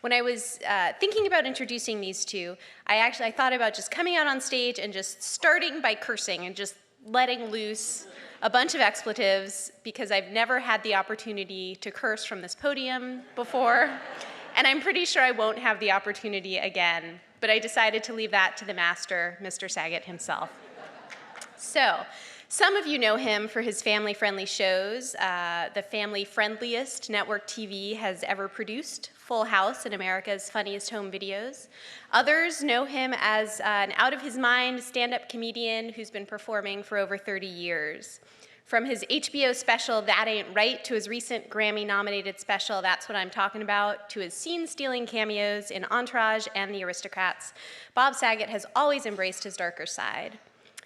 When I was thinking about introducing these two, I thought about just coming out on stage and just starting by cursing and just letting loose a bunch of expletives, because I've never had the opportunity to curse from this podium before, and I'm pretty sure I won't have the opportunity again, but I decided to leave that to the master, Mr. Saget himself. So, some of you know him for his family-friendly shows, the family-friendliest network TV has ever produced, Full House and America's Funniest Home Videos. Others know him as an out-of-his-mind stand-up comedian who's been performing for over 30 years. From his HBO special, That Ain't Right, to his recent Grammy-nominated special, That's What I'm Talking About, to his scene-stealing cameos in Entourage and The Aristocrats, Bob Saget has always embraced his darker side.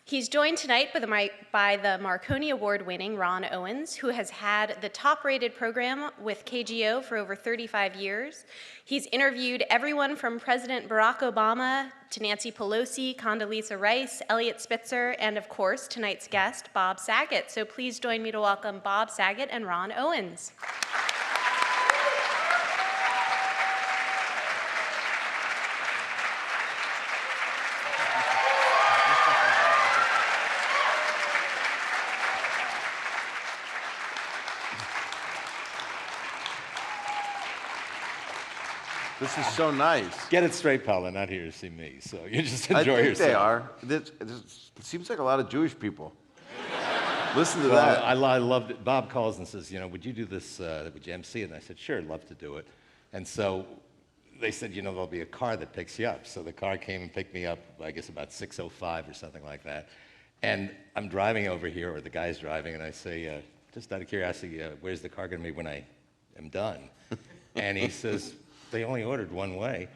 He's joined tonight by the Marconi Award-winning Ron Owens, who has had the top-rated program with KGO for over 35 years. He's interviewed everyone from President Barack Obama to Nancy Pelosi, Condoleezza Rice, Eliot Spitzer, and of course, tonight's guest, Bob Saget. So please join me to welcome Bob Saget and Ron Owens. This is so nice. Get it straight, pal. They're not here to see me, so you just enjoy yourself. I think they are. It seems like a lot of Jewish people. Listen to Well, that. I loved it. Bob calls and says, would you do this, would you MC it? And I said, sure, I'd love to do it. And so they said, there'll be a car that picks you up. So the car came and picked me up, I guess about 6:05 or something like that. And I'm driving over here, or the guy's driving, and I say, just out of curiosity, where's the car going to be when I am done? And he says, they only ordered one way.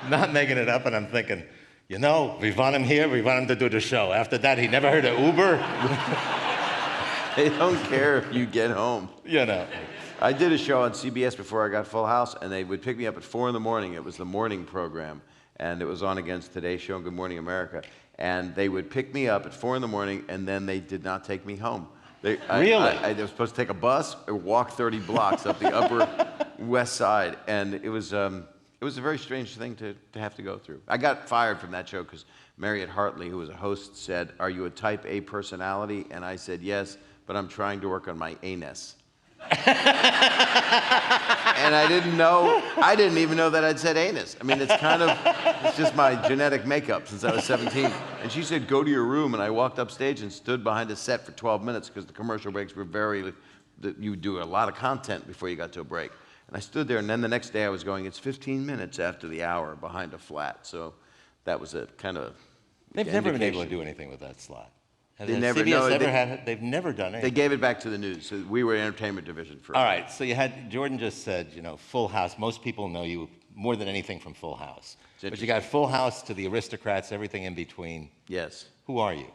Not making it up, and I'm thinking, we want him here, we want him to do the show. After that, he never heard of Uber. They don't care if you get home. I did a show on CBS before I got Full House, and they would pick me up at 4 in the morning. It was the morning program, and it was on against Today's Show and Good Morning America. And they would pick me up at 4 in the morning, and then they did not take me home. Really? I was supposed to take a bus or walk 30 blocks up the Upper West Side, and it was a very strange thing to have to go through. I got fired from that show because Marriott Hartley, who was a host, said, "Are you a type A personality?" And I said, "Yes, but I'm trying to work on my anus." And I didn't even know that I'd said anus. I mean, it's just my genetic makeup since I was 17. And she said, "Go to your room." And I walked upstage and stood behind a set for 12 minutes because the commercial breaks were you would do a lot of content before you got to a break. And I stood there, and then the next day I was going, it's 15 minutes after the hour behind a flat. So that was a kind of They've never been able to do anything with that slot. They never, CBS ever had it? They've never done anything. They gave it back to the news. So we were entertainment division for. All right, so Jordan just said, Full House. Most people know you more than anything from Full House. But you got Full House to The Aristocrats, everything in between. Yes. Who are you?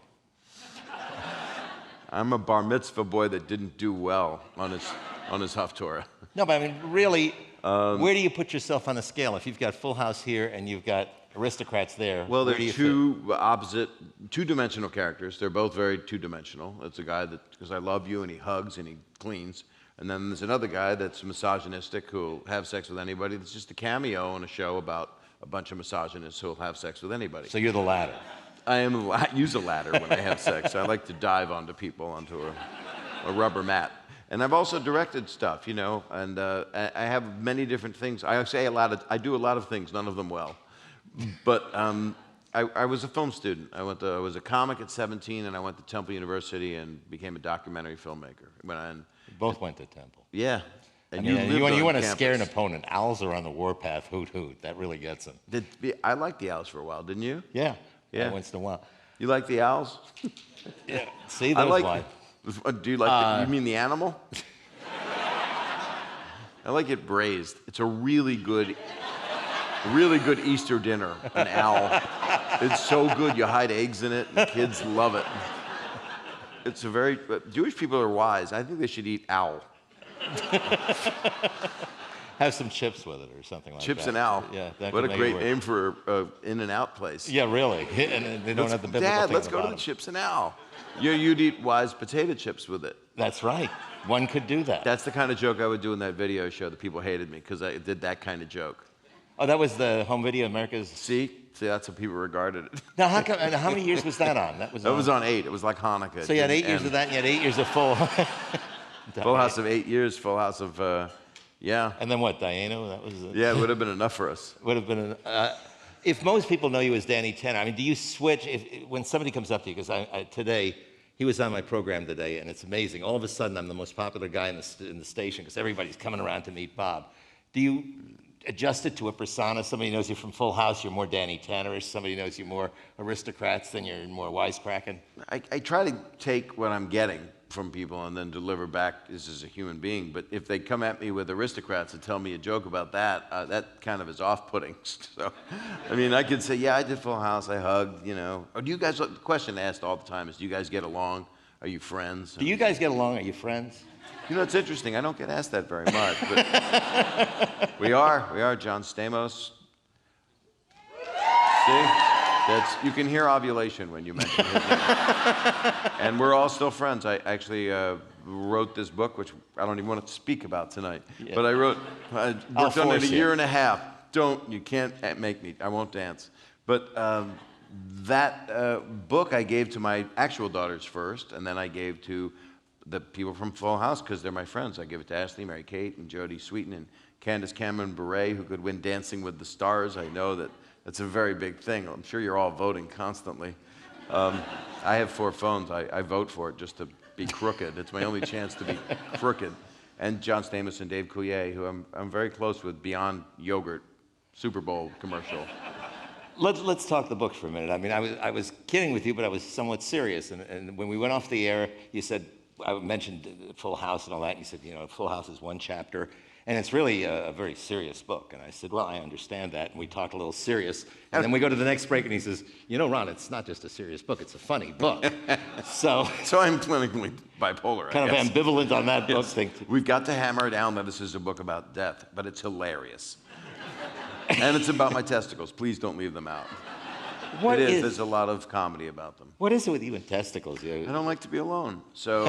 I'm a bar mitzvah boy that didn't do well on his Haftorah. No, but I mean, really, where do you put yourself on the scale? If you've got Full House here and you've got Aristocrats there, well, where they're do you two opposite, two-dimensional characters. They're both very two-dimensional. It's a guy that, because I love you, and he hugs and he cleans. And then there's another guy that's misogynistic who'll have sex with anybody. It's just a cameo on a show about a bunch of misogynists who'll have sex with anybody. So you're the latter. I use a ladder when I have sex. I like to dive onto people, onto a rubber mat. And I've also directed stuff, and I have many different things. I do a lot of things, none of them well. But I was a film student. I was a comic at 17, and I went to Temple University and became a documentary filmmaker. Both went to Temple. Yeah. And you want to scare an opponent. Owls are on the warpath, hoot hoot. That really gets them. I liked the owls for a while, didn't you? Yeah. Yeah. Once in a while. You like the owls? Yeah. See, those lines. Do you like you mean the animal? I like it braised. It's a really good Easter dinner, an owl. It's so good. You hide eggs in it, and kids love it. It's Jewish people are wise. I think they should eat owl. Have some chips with it or something like Chips that. and Al. Yeah, that What could a make it great work. name for an In-N-Out place. Yeah, really. And they don't have the biblical Dad, thing let's on go to the bottom. Chips and Al. You'd eat Wise potato chips with it. That's right. One could do that. That's the kind of joke I would do in that video show that people hated me because I did that kind of joke. Oh, that was the home video, America's. See, that's how people regarded it. Now, and how many years was that on? That was on 8. It was like Hanukkah. So you had It 8 didn't years end. of that, and you had 8 years of full. Full House of 8 years. Full House of, yeah. And then what, Diana? That was. Yeah, it would have been enough for us. Would have been. If most people know you as Danny Tanner, I mean, do you switch when somebody comes up to you? Because today. He was on my program today, and it's amazing. All of a sudden, I'm the most popular guy in the station because everybody's coming around to meet Bob. Do you adjust it to a persona? Somebody knows you from Full House, you're more Danny Tannerish. Somebody knows you more aristocrats, then you're more wisecracking. I try to take what I'm getting from people and then deliver back as a human being. But if they come at me with aristocrats and tell me a joke about that, that kind of is off-putting. So, I mean, I could say, yeah, I did Full House, I hugged, you know. Or do you guys, the question asked all the time is, do you guys get along? Are you friends? Do you guys get along? Are you friends? You know, it's interesting. I don't get asked that very much, but we are. John Stamos. See? You can hear ovulation when you mention his name. And we're all still friends. I actually wrote this book, which I don't even want to speak about tonight. Yeah. But I worked on it a year and a half. You can't make me. I won't dance. But that book I gave to my actual daughters first, and then I gave to the people from Full House because they're my friends. I give it to Ashley, Mary Kate, and Jodie Sweetin, and Candace Cameron Bure, who could win Dancing with the Stars. I know that's a very big thing. I'm sure you're all voting constantly. I have 4 phones. I vote for it just to be crooked. It's my only chance to be crooked. And John Stamos and Dave Coulier, who I'm very close with, Beyond Yogurt, Super Bowl commercial. Let's talk the book for a minute. I mean, I was kidding with you, but I was somewhat serious. And when we went off the air, you said, I mentioned Full House and all that, and you said, you know, Full House is one chapter, and it's really a very serious book. And I said, well, I understand that, and we talked a little serious. And then we go to the next break, and he says, you know, Ron, it's not just a serious book, it's a funny book. So I'm clinically bipolar, kind I of guess. ambivalent on that book thing. We've got to hammer down that this is a book about death, but it's hilarious. And it's about my testicles. Please don't leave them out. What it is. is? There's a lot of comedy about them. What is it with you and testicles? I don't like to be alone. So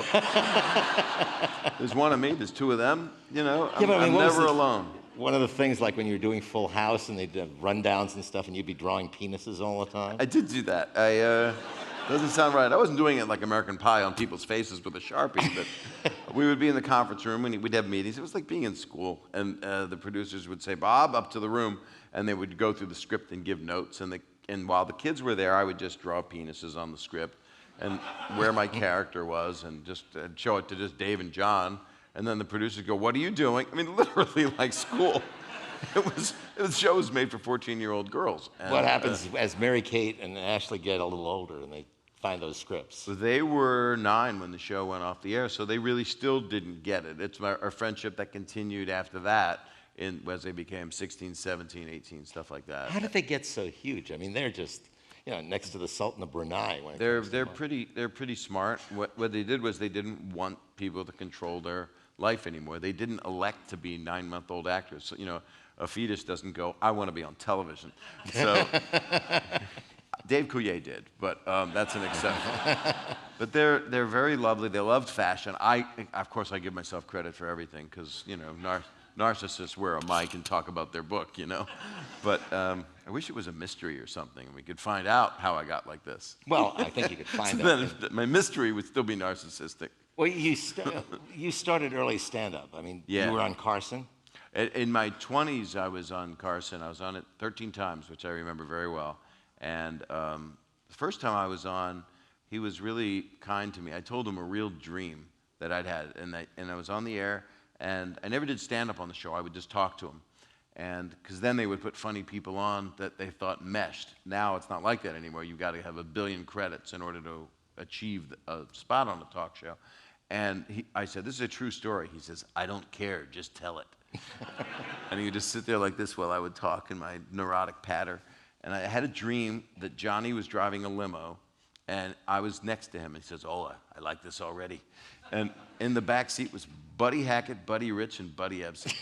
there's one of me, there's 2 of them. You know, Yeah, but I mean, I'm what was never the- alone. One of the things, like when you were doing Full House and they'd have rundowns and stuff, and you'd be drawing penises all the time. I did do that. Doesn't sound right. I wasn't doing it like American Pie on people's faces with a Sharpie, but we would be in the conference room and we'd have meetings. It was like being in school, and the producers would say, Bob, up to the room, and they would go through the script and give notes, and while the kids were there, I would just draw penises on the script and where my character was, and just show it to just Dave and John, and then the producers go, what are you doing? I mean, literally like school. The show was made for 14-year-old girls. And, What happens as Mary Kate and Ashley get a little older and they find those scripts? They were 9 when the show went off the air, so they really still didn't get it. It's our friendship that continued after that as they became 16, 17, 18, stuff like that. How did they get so huge? I mean, they're just, you know, next to the Sultan of Brunei. When it They're comes to pretty smart. What they did was they didn't want people to control their life anymore. They didn't elect to be 9-month-old actors. So, you know, a fetus doesn't go, I want to be on television. So Dave Coulier did, but that's an exception. But they're very lovely. They loved fashion. Of course, I give myself credit for everything because, you know, narcissists wear a mic and talk about their book, you know. But I wish it was a mystery or something, and we could find out how I got like this. Well, I think you could find So out. then my mystery would still be narcissistic. Well, you started early stand-up. I mean, Yeah. you were on Carson. In my 20s, I was on Carson. I was on it 13 times, which I remember very well. And the first time I was on, he was really kind to me. I told him a real dream that I'd had, and I was on the air, and I never did stand-up on the show. I would just talk to him. And because then they would put funny people on that they thought meshed. Now it's not like that anymore. You've got to have 1 billion credits in order to achieve a spot on a talk show. And I said, this is a true story. He says, I don't care, just tell it. And he would just sit there like this while I would talk in my neurotic patter. And I had a dream that Johnny was driving a limo, and I was next to him. And he says, oh, I like this already. And in the back seat was Buddy Hackett, Buddy Rich, and Buddy Ebsen.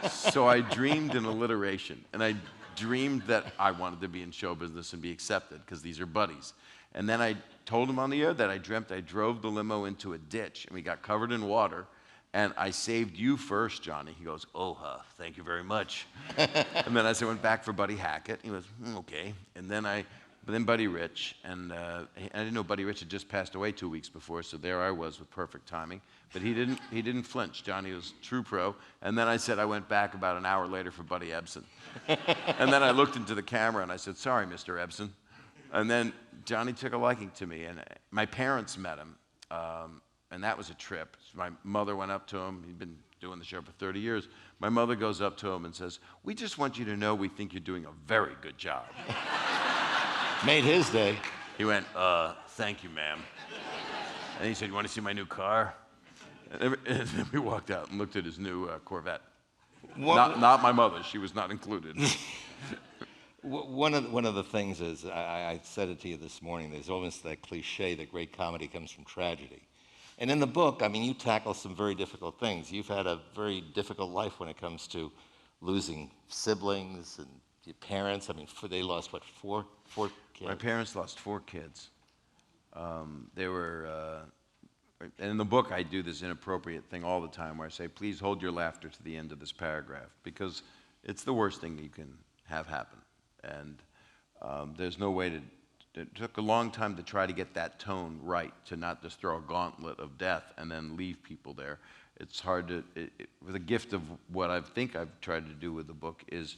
So I dreamed in alliteration, and I dreamed that I wanted to be in show business and be accepted, because these are buddies. And then I told him on the air that I dreamt I drove the limo into a ditch, and we got covered in water, and I saved you first, Johnny. He goes, oh, thank you very much. And then as I went back for Buddy Hackett, he goes, okay. And then Buddy Rich, and I didn't know Buddy Rich had just passed away 2 weeks before, so there I was with perfect timing. But he didn't flinch. Johnny was true pro. And then I said I went back about an hour later for Buddy Ebsen. And then I looked into the camera and I said, sorry, Mr. Ebsen. And then Johnny took a liking to me, and my parents met him, and that was a trip. My mother went up to him. He'd been doing the show for 30 years. My mother goes up to him and says, we just want you to know we think you're doing a very good job. Made his day. He went, thank you, ma'am. And he said, you want to see my new car? And then we walked out and looked at his new Corvette. Not my mother. She was not included. One of the things is, I said it to you this morning, there's almost that cliche that great comedy comes from tragedy. And in the book, I mean, you tackle some very difficult things. You've had a very difficult life when it comes to losing siblings and your parents. I mean, they lost, what, four kids? My parents lost 4 kids. They were, and in the book I do this inappropriate thing all the time where I say, please hold your laughter to the end of this paragraph, because it's the worst thing you can have happen. And there's no way it took a long time to try to get that tone right, to not just throw a gauntlet of death and then leave people there. It's hard to, the gift of what I think I've tried to do with the book is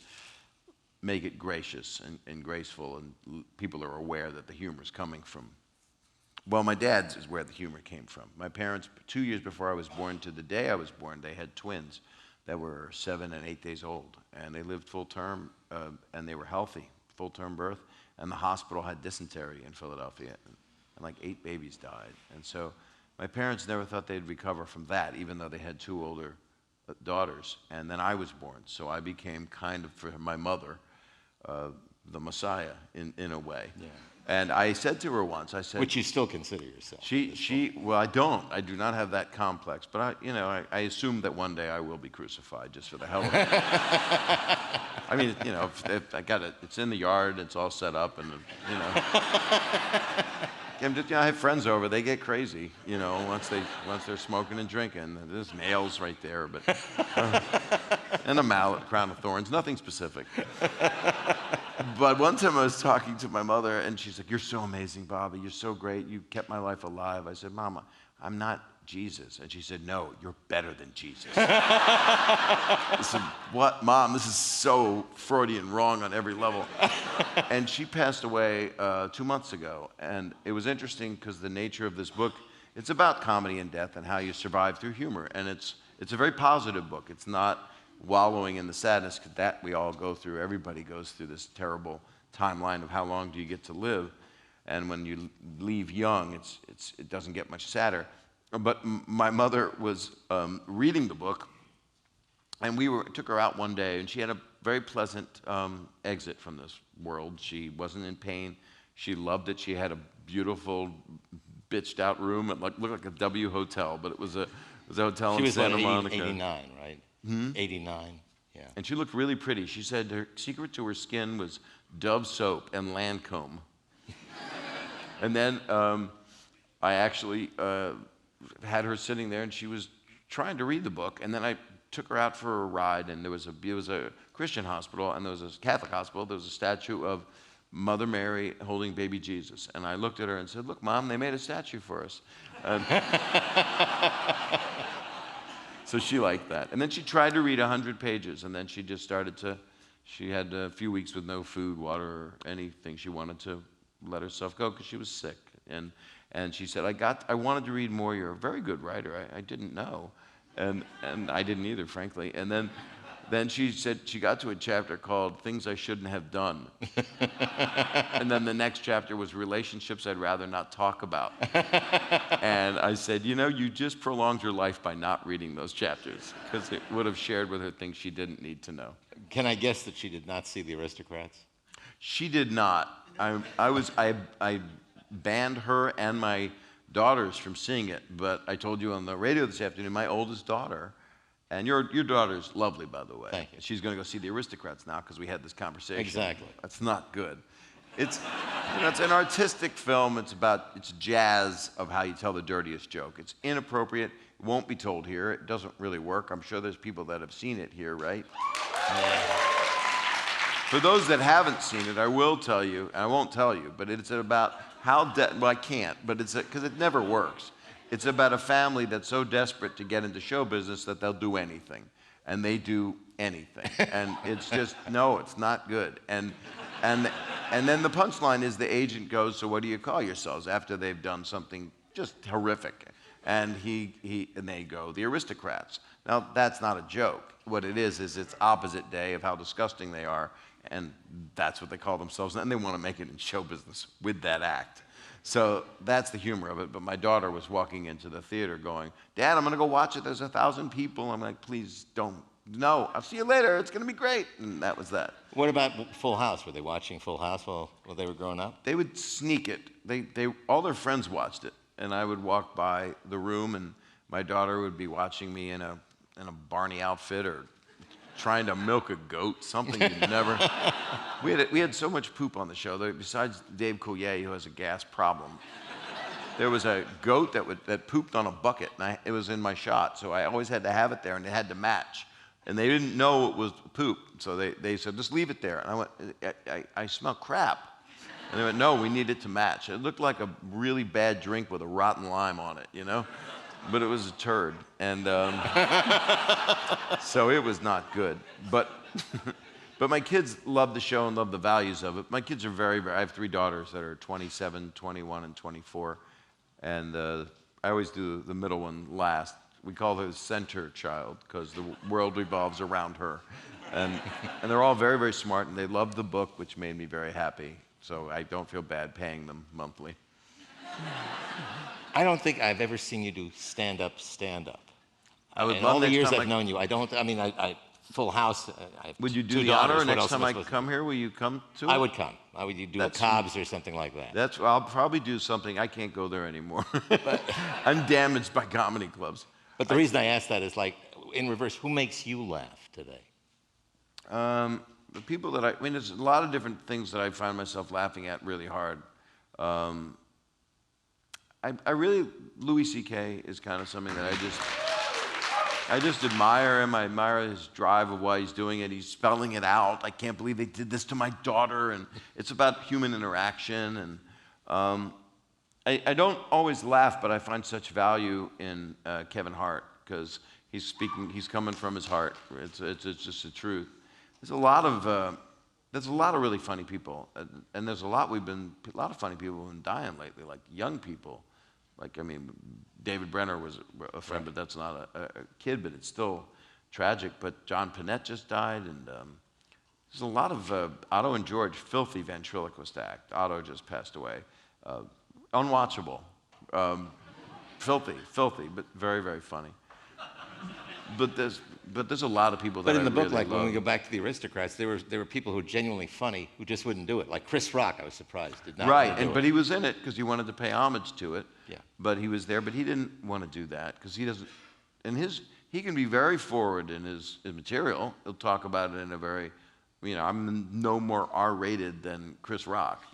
make it gracious and graceful, and people are aware that the humor is coming from, well, my dad's is where the humor came from. My parents, 2 years before I was born to the day I was born, they had twins that were 7 and 8 days old, and they lived full term, and they were healthy, full term birth, and the hospital had dysentery in Philadelphia, and like 8 babies died. And so my parents never thought they'd recover from that, even though they had 2 older daughters. And then I was born, so I became kind of, for my mother, the Messiah in a way. Yeah. And I said to her once, I said, Which you still consider yourself. Well, I do not have that complex, but I assume that one day I will be crucified just for the hell of it. I mean, if I got it, it's in the yard, it's all set up, and I have friends over, they get crazy, once they're smoking and drinking. There's nails right there, but and a mallet, crown of thorns, nothing specific. But one time I was talking to my mother, and she's like, you're so amazing, Bobby. You're so great. You kept my life alive. I said, Mama, I'm not Jesus. And she said, no, you're better than Jesus. I said, what, Mom? This is so Freudian wrong on every level. And she passed away 2 months ago. And it was interesting because the nature of this book, it's about comedy and death and how you survive through humor. And it's a very positive book. It's not wallowing in the sadness that we all go through. Everybody goes through this terrible timeline of how long do you get to live, and when you leave young, it doesn't get much sadder. But my mother was reading the book, and took her out one day, and she had a very pleasant exit from this world. She wasn't in pain. She loved it. She had a beautiful, bitched out room. It looked like a W hotel, but it was a hotel in Santa Monica. She was 89, right? 89, yeah. And she looked really pretty. She said her secret to her skin was Dove soap and Lancome. And then I actually had her sitting there, and she was trying to read the book. And then I took her out for a ride, and it was a Christian hospital, and there was a Catholic hospital. There was a statue of Mother Mary holding baby Jesus. And I looked at her and said, look, Mom, they made a statue for us. So she liked that. And then she tried to read 100 pages, and then she just she had a few weeks with no food, water, or anything. She wanted to let herself go because she was sick. And she said, I wanted to read more. You're a very good writer. I didn't know. And I didn't either, frankly. And then she said she got to a chapter called Things I Shouldn't Have Done. And then the next chapter was relationships I'd rather not talk about. And I said, you just prolonged your life by not reading those chapters, because it would have shared with her things she didn't need to know. Can I guess that she did not see The Aristocrats? She did not. I banned her and my daughters from seeing it, but I told you on the radio this afternoon, my oldest daughter And your daughter's lovely, by the way. Thank you. She's going to go see The Aristocrats now because we had this conversation. Exactly. That's not good. It's, it's an artistic film. It's jazz of how you tell the dirtiest joke. It's inappropriate. It won't be told here. It doesn't really work. I'm sure there's people that have seen it here, right? Yeah. For those that haven't seen it, I will tell you, and I won't tell you, but it's about how, well, I can't, but it's because it never works. It's about a family that's so desperate to get into show business that they'll do anything. And they do anything. And it's just, no, it's not good. And then the punchline is the agent goes, so what do you call yourselves after they've done something just horrific? And and they go, The Aristocrats. Now, that's not a joke. What it is it's opposite day of how disgusting they are. And that's what they call themselves. And they want to make it in show business with that act. So that's the humor of it. But my daughter was walking into the theater going, Dad, I'm going to go watch it. There's 1,000 people. I'm like, please don't. No, I'll see you later. It's going to be great. And that was that. What about Full House? Were they watching Full House while they were growing up? They would sneak it. All their friends watched it. And I would walk by the room, and my daughter would be watching me in a Barney outfit or trying to milk a goat, something you never... We had so much poop on the show. Besides Dave Coulier, who has a gas problem, there was a goat that pooped on a bucket, and it was in my shot, so I always had to have it there, and it had to match. And they didn't know it was poop, so they said, just leave it there. And I went, I smell crap. And they went, no, we need it to match. It looked like a really bad drink with a rotten lime on it, you know? But it was a turd. And so it was not good. But my kids love the show and love the values of it. My kids are very, very, I have 3 daughters that are 27, 21, and 24. And I always do the middle one last. We call her the center child because the world revolves around her. And they're all very, very smart, and they love the book, which made me very happy. So I don't feel bad paying them monthly. I don't think I've ever seen you do stand-up. I would in love all the next years time I've known you, Full House. I have Would you do 2 the daughters. honor What next else am time I supposed to come here? Will you come to it? I would come. I would do a Cobb's or something like that. I'll probably do something. I can't go there anymore. I'm damaged by comedy clubs. But the reason I ask that is, like, in reverse, who makes you laugh today? The people that there's a lot of different things that I find myself laughing at really hard. Louis C.K. is kind of something that I just admire him. I admire his drive of why he's doing it. He's spelling it out. I can't believe they did this to my daughter. And it's about human interaction. And I don't always laugh, but I find such value in Kevin Hart because he's coming from his heart. It's just the truth. There's a lot of really funny people, and there's a lot of funny people who've been dying lately, like young people. Like, David Brenner was a friend, but that's not a kid, but it's still tragic. But John Panette just died, and there's a lot of Otto and George, filthy ventriloquist act. Otto just passed away. Unwatchable. Filthy, but very, very funny. But there's a lot of people that But in the book, really like love. when we go back to The Aristocrats, there were people who were genuinely funny who just wouldn't do it. Like Chris Rock, I was surprised, did not Right, want to do but it. he was in it because he wanted to pay homage to it. Yeah. But he was there, but he didn't want to do that because he doesn't. He can be very forward in his material. He'll talk about it in a very, I'm no more R-rated than Chris Rock.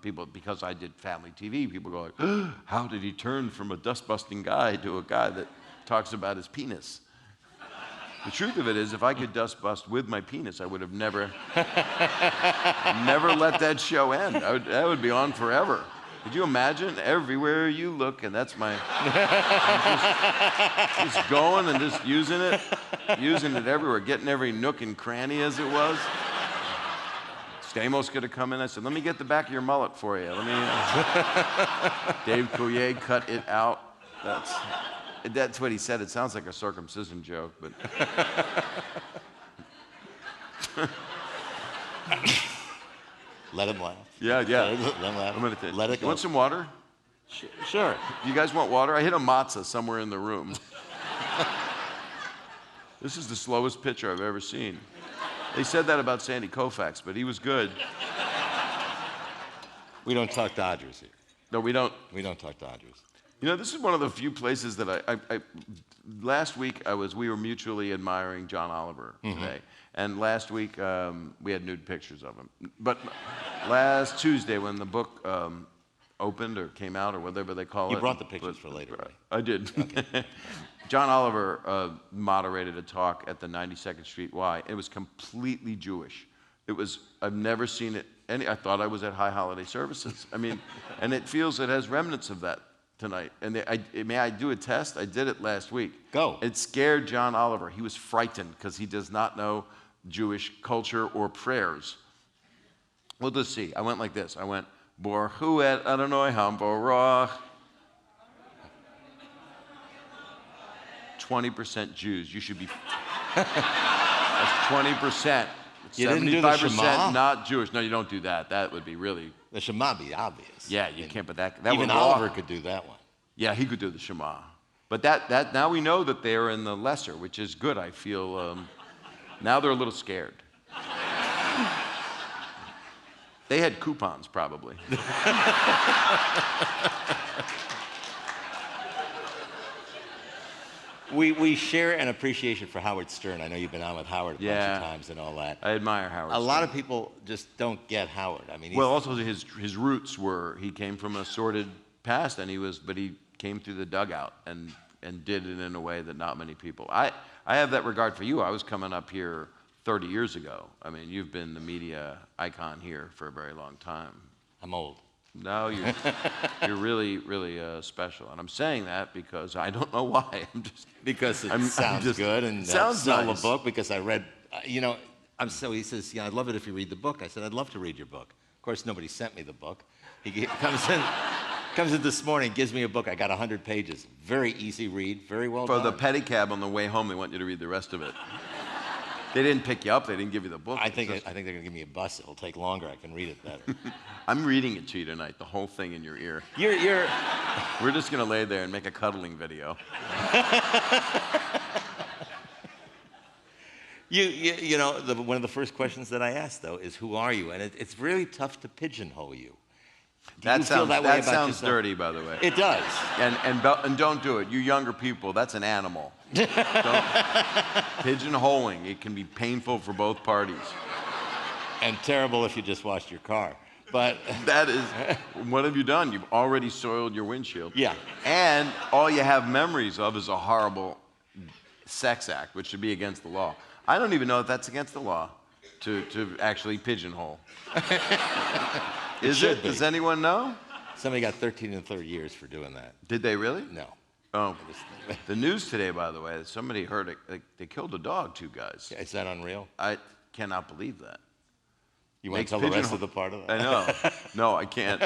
People, because I did family TV, people go like, how did he turn from a dust-busting guy to a guy that talks about his penis? The truth of it is, if I could dust bust with my penis, I would have never let that show end. That would be on forever. Could you imagine? Everywhere you look, and that's my... just going and just using it everywhere, getting every nook and cranny as it was. Stamos could have come in. I said, let me get the back of your mullet for you. Dave Coulier cut it out. That's what he said. It sounds like a circumcision joke, but... Let him laugh. Yeah. Let him laugh. Let it go. You want some water? Sure. You guys want water? I hit a matzah somewhere in the room. This is the slowest pitcher I've ever seen. They said that about Sandy Koufax, but he was good. We don't talk Dodgers here. No, we don't. We don't talk Dodgers. You know, this is one of the few places that last week we were mutually admiring John Oliver today. And last week we had nude pictures of him. But last Tuesday when the book opened or came out or whatever they call it. You brought the pictures for later, right? I did. Okay. John Oliver moderated a talk at the 92nd Street Y. It was completely Jewish. I've never seen it. I thought I was at High Holiday Services. I mean, and it has remnants of that tonight. And may I do a test? I did it last week. Go. It scared John Oliver. He was frightened because he does not know Jewish culture or prayers. We'll just see. I went like this. I went, Borchu et Adonai Hamborach. 20% Jews. You should be. That's 20%. You didn't do the Shema? 75% not Jewish. No, you don't do that. That would be really. The Shema be obvious. Yeah, you can't. But that even would Oliver could do that one. Yeah, he could do the Shema. But that now we know that they're in the lesser, which is good. I feel now they're a little scared. They had coupons probably. We share an appreciation for Howard Stern. I know you've been on with Howard a bunch of times and all that. I admire Howard A Stern. lot of people just don't get Howard. I mean, well, also his roots were he came from a sordid past, and he came through the dugout and did it in a way that not many people. I have that regard for you. I was coming up here 30 years ago. I mean, you've been the media icon here for a very long time. I'm old. No, you're really, really special, and I'm saying that because I don't know why. Because it sounds good and sounds sell nice. the book. Because I read, he says, I'd love it if you read the book. I said, I'd love to read your book. Of course, nobody sent me the book. He comes in this morning, gives me a book. I got 100 pages. Very easy read, very well done. For the pedicab on the way home, they want you to read the rest of it. They didn't pick you up. They didn't give you the book. I think they're going to give me a bus. It'll take longer. I can read it better. I'm reading it to you tonight, the whole thing in your ear. We're just going to lay there and make a cuddling video. One of the first questions that I asked, though, is who are you? And it's really tough to pigeonhole you. That sounds dirty, by the way. It does. And don't do it. You younger people, that's an animal. Pigeonholing, it can be painful for both parties. And terrible if you just washed your car. But that is, what have you done? You've already soiled your windshield. Yeah. And all you have memories of is a horrible sex act, which should be against the law. I don't even know if that's against the law to actually pigeonhole. Is it? Does anyone know? Somebody got 13 and 30 years for doing that. Did they really? No. Oh, the news today, by the way, somebody heard it. They killed a dog, 2 guys. Is that unreal? I cannot believe that. You want to tell the rest of the part of that? I know. No, I can't.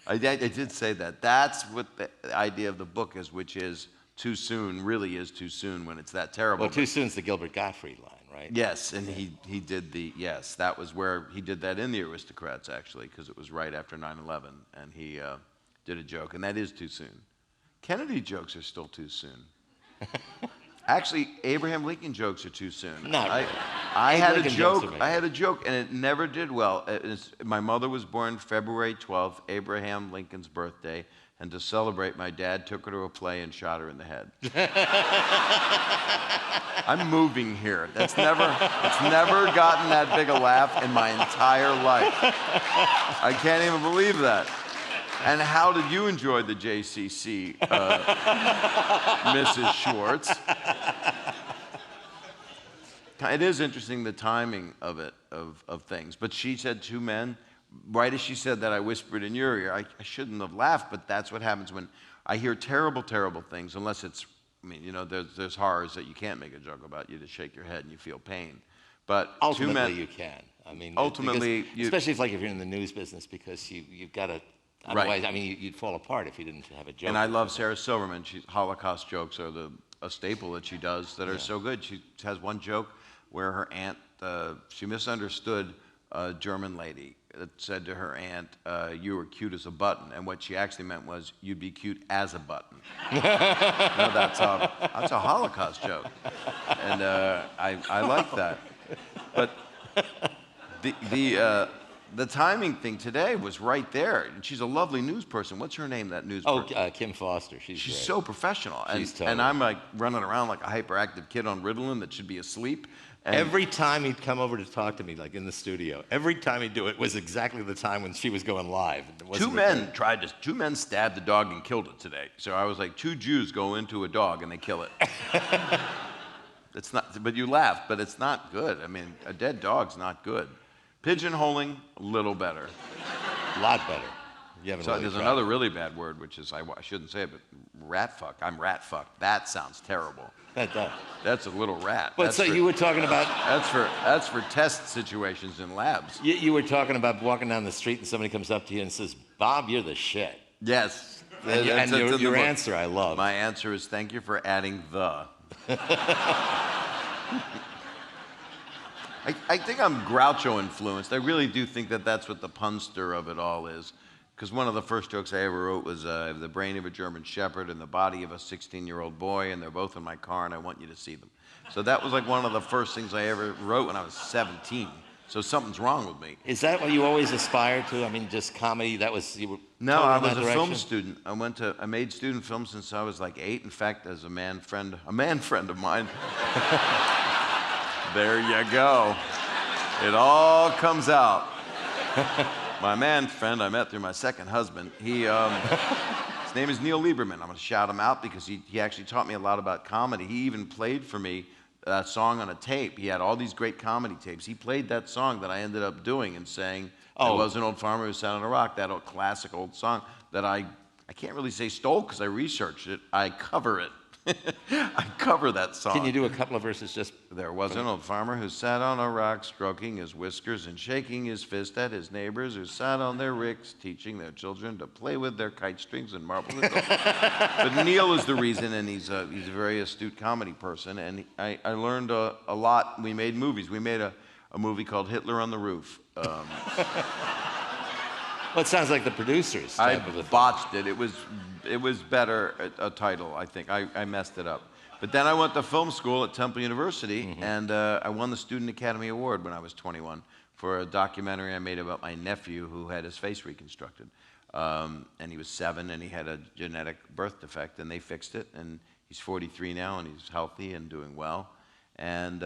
I did say that. That's what the idea of the book is, which is too soon, really is too soon when it's that terrible. Well, too soon's the Gilbert Gottfried line, right? Yes, and he did that was where he did that in The Aristocrats, actually, because it was right after 9/11, and he did a joke, and that is too soon. Kennedy jokes are still too soon. Actually, Abraham Lincoln jokes are too soon. Not really. I had a joke, and it never did well. My mother was born February 12th, Abraham Lincoln's birthday, and to celebrate, my dad took her to a play and shot her in the head. I'm moving here. It's never gotten that big a laugh in my entire life. I can't even believe that. And how did you enjoy the JCC, Mrs. Schwartz? It is interesting, the timing of it, of things. But she said 2 men. Right as she said that, I whispered in your ear. I shouldn't have laughed, but that's what happens when I hear terrible, terrible things, unless it's, there's horrors that you can't make a joke about. You just shake your head and you feel pain. But ultimately, 2 men, you can. Ultimately, especially if you're in the news business, because you've got to. Otherwise, right. You'd fall apart if you didn't have a joke. And I love Sarah Silverman. Holocaust jokes are a staple that she does that are so good. She has one joke where her aunt, she misunderstood a German lady that said to her aunt, you were cute as a button. And what she actually meant was, you'd be cute as a button. That's a Holocaust joke. And I like that. But the timing thing today was right there. And she's a lovely news person. What's her name, that news person? Kim Foster. She's great. So professional. She's And I'm like running around like a hyperactive kid on Ritalin that should be asleep. And every time he'd come over to talk to me, like in the studio, every time he'd do it was exactly the time when she was going live. Two men stabbed the dog and killed it today. So I was like, 2 Jews go into a dog and they kill it. It's not, but you laugh, but it's not good. I mean, a dead dog's not good. Pigeonholing, a little better. A lot better. You haven't So really there's tried. another really bad word, which is, I shouldn't say it, but rat fuck. I'm rat fucked. That sounds terrible. That does. That's a little rat. But That's so for- you were talking about, That's for test situations in labs. you were talking about walking down the street and somebody comes up to you and says, "Bob, you're the shit." Yes. And That's in the your book. answer I love. My answer is thank you for adding the. I think I'm Groucho influenced. I really do think that that's what the punster of it all is. Because one of the first jokes I ever wrote was the brain of a German Shepherd and the body of a 16-year-old boy, and they're both in my car, and I want you to see them. So that was like one of the first things I ever wrote when I was 17. So something's wrong with me. Is that what you always aspired to? I mean, just comedy, that was, you were No, totally I in was that a film direction? student. I made student films since I was like 8. In fact, as a man friend of mine. There you go. It all comes out. My man friend I met through my second husband, his name is Neil Lieberman. I'm going to shout him out because he actually taught me a lot about comedy. He even played for me that song on a tape. He had all these great comedy tapes. He played that song that I ended up doing and saying, There was an old farmer who sat on a rock, that old classic old song that I can't really say stole because I researched it. I cover it. I cover that song. Can you do a couple of verses just? There was an old farmer who sat on a rock, stroking his whiskers and shaking his fist at his neighbors who sat on their ricks, teaching their children to play with their kite strings and marble the gold. But Neil is the reason, and he's a very astute comedy person, and I learned a lot. We made movies. We made a movie called Hitler on the Roof. Well, it sounds like the producers I type of a thing. botched it. It was better a title, I think. I messed it up. But then I went to film school at Temple University, and I won the Student Academy Award when I was 21 for a documentary I made about my nephew who had his face reconstructed. And he was 7, and he had a genetic birth defect, and they fixed it. And he's 43 now, and he's healthy and doing well. And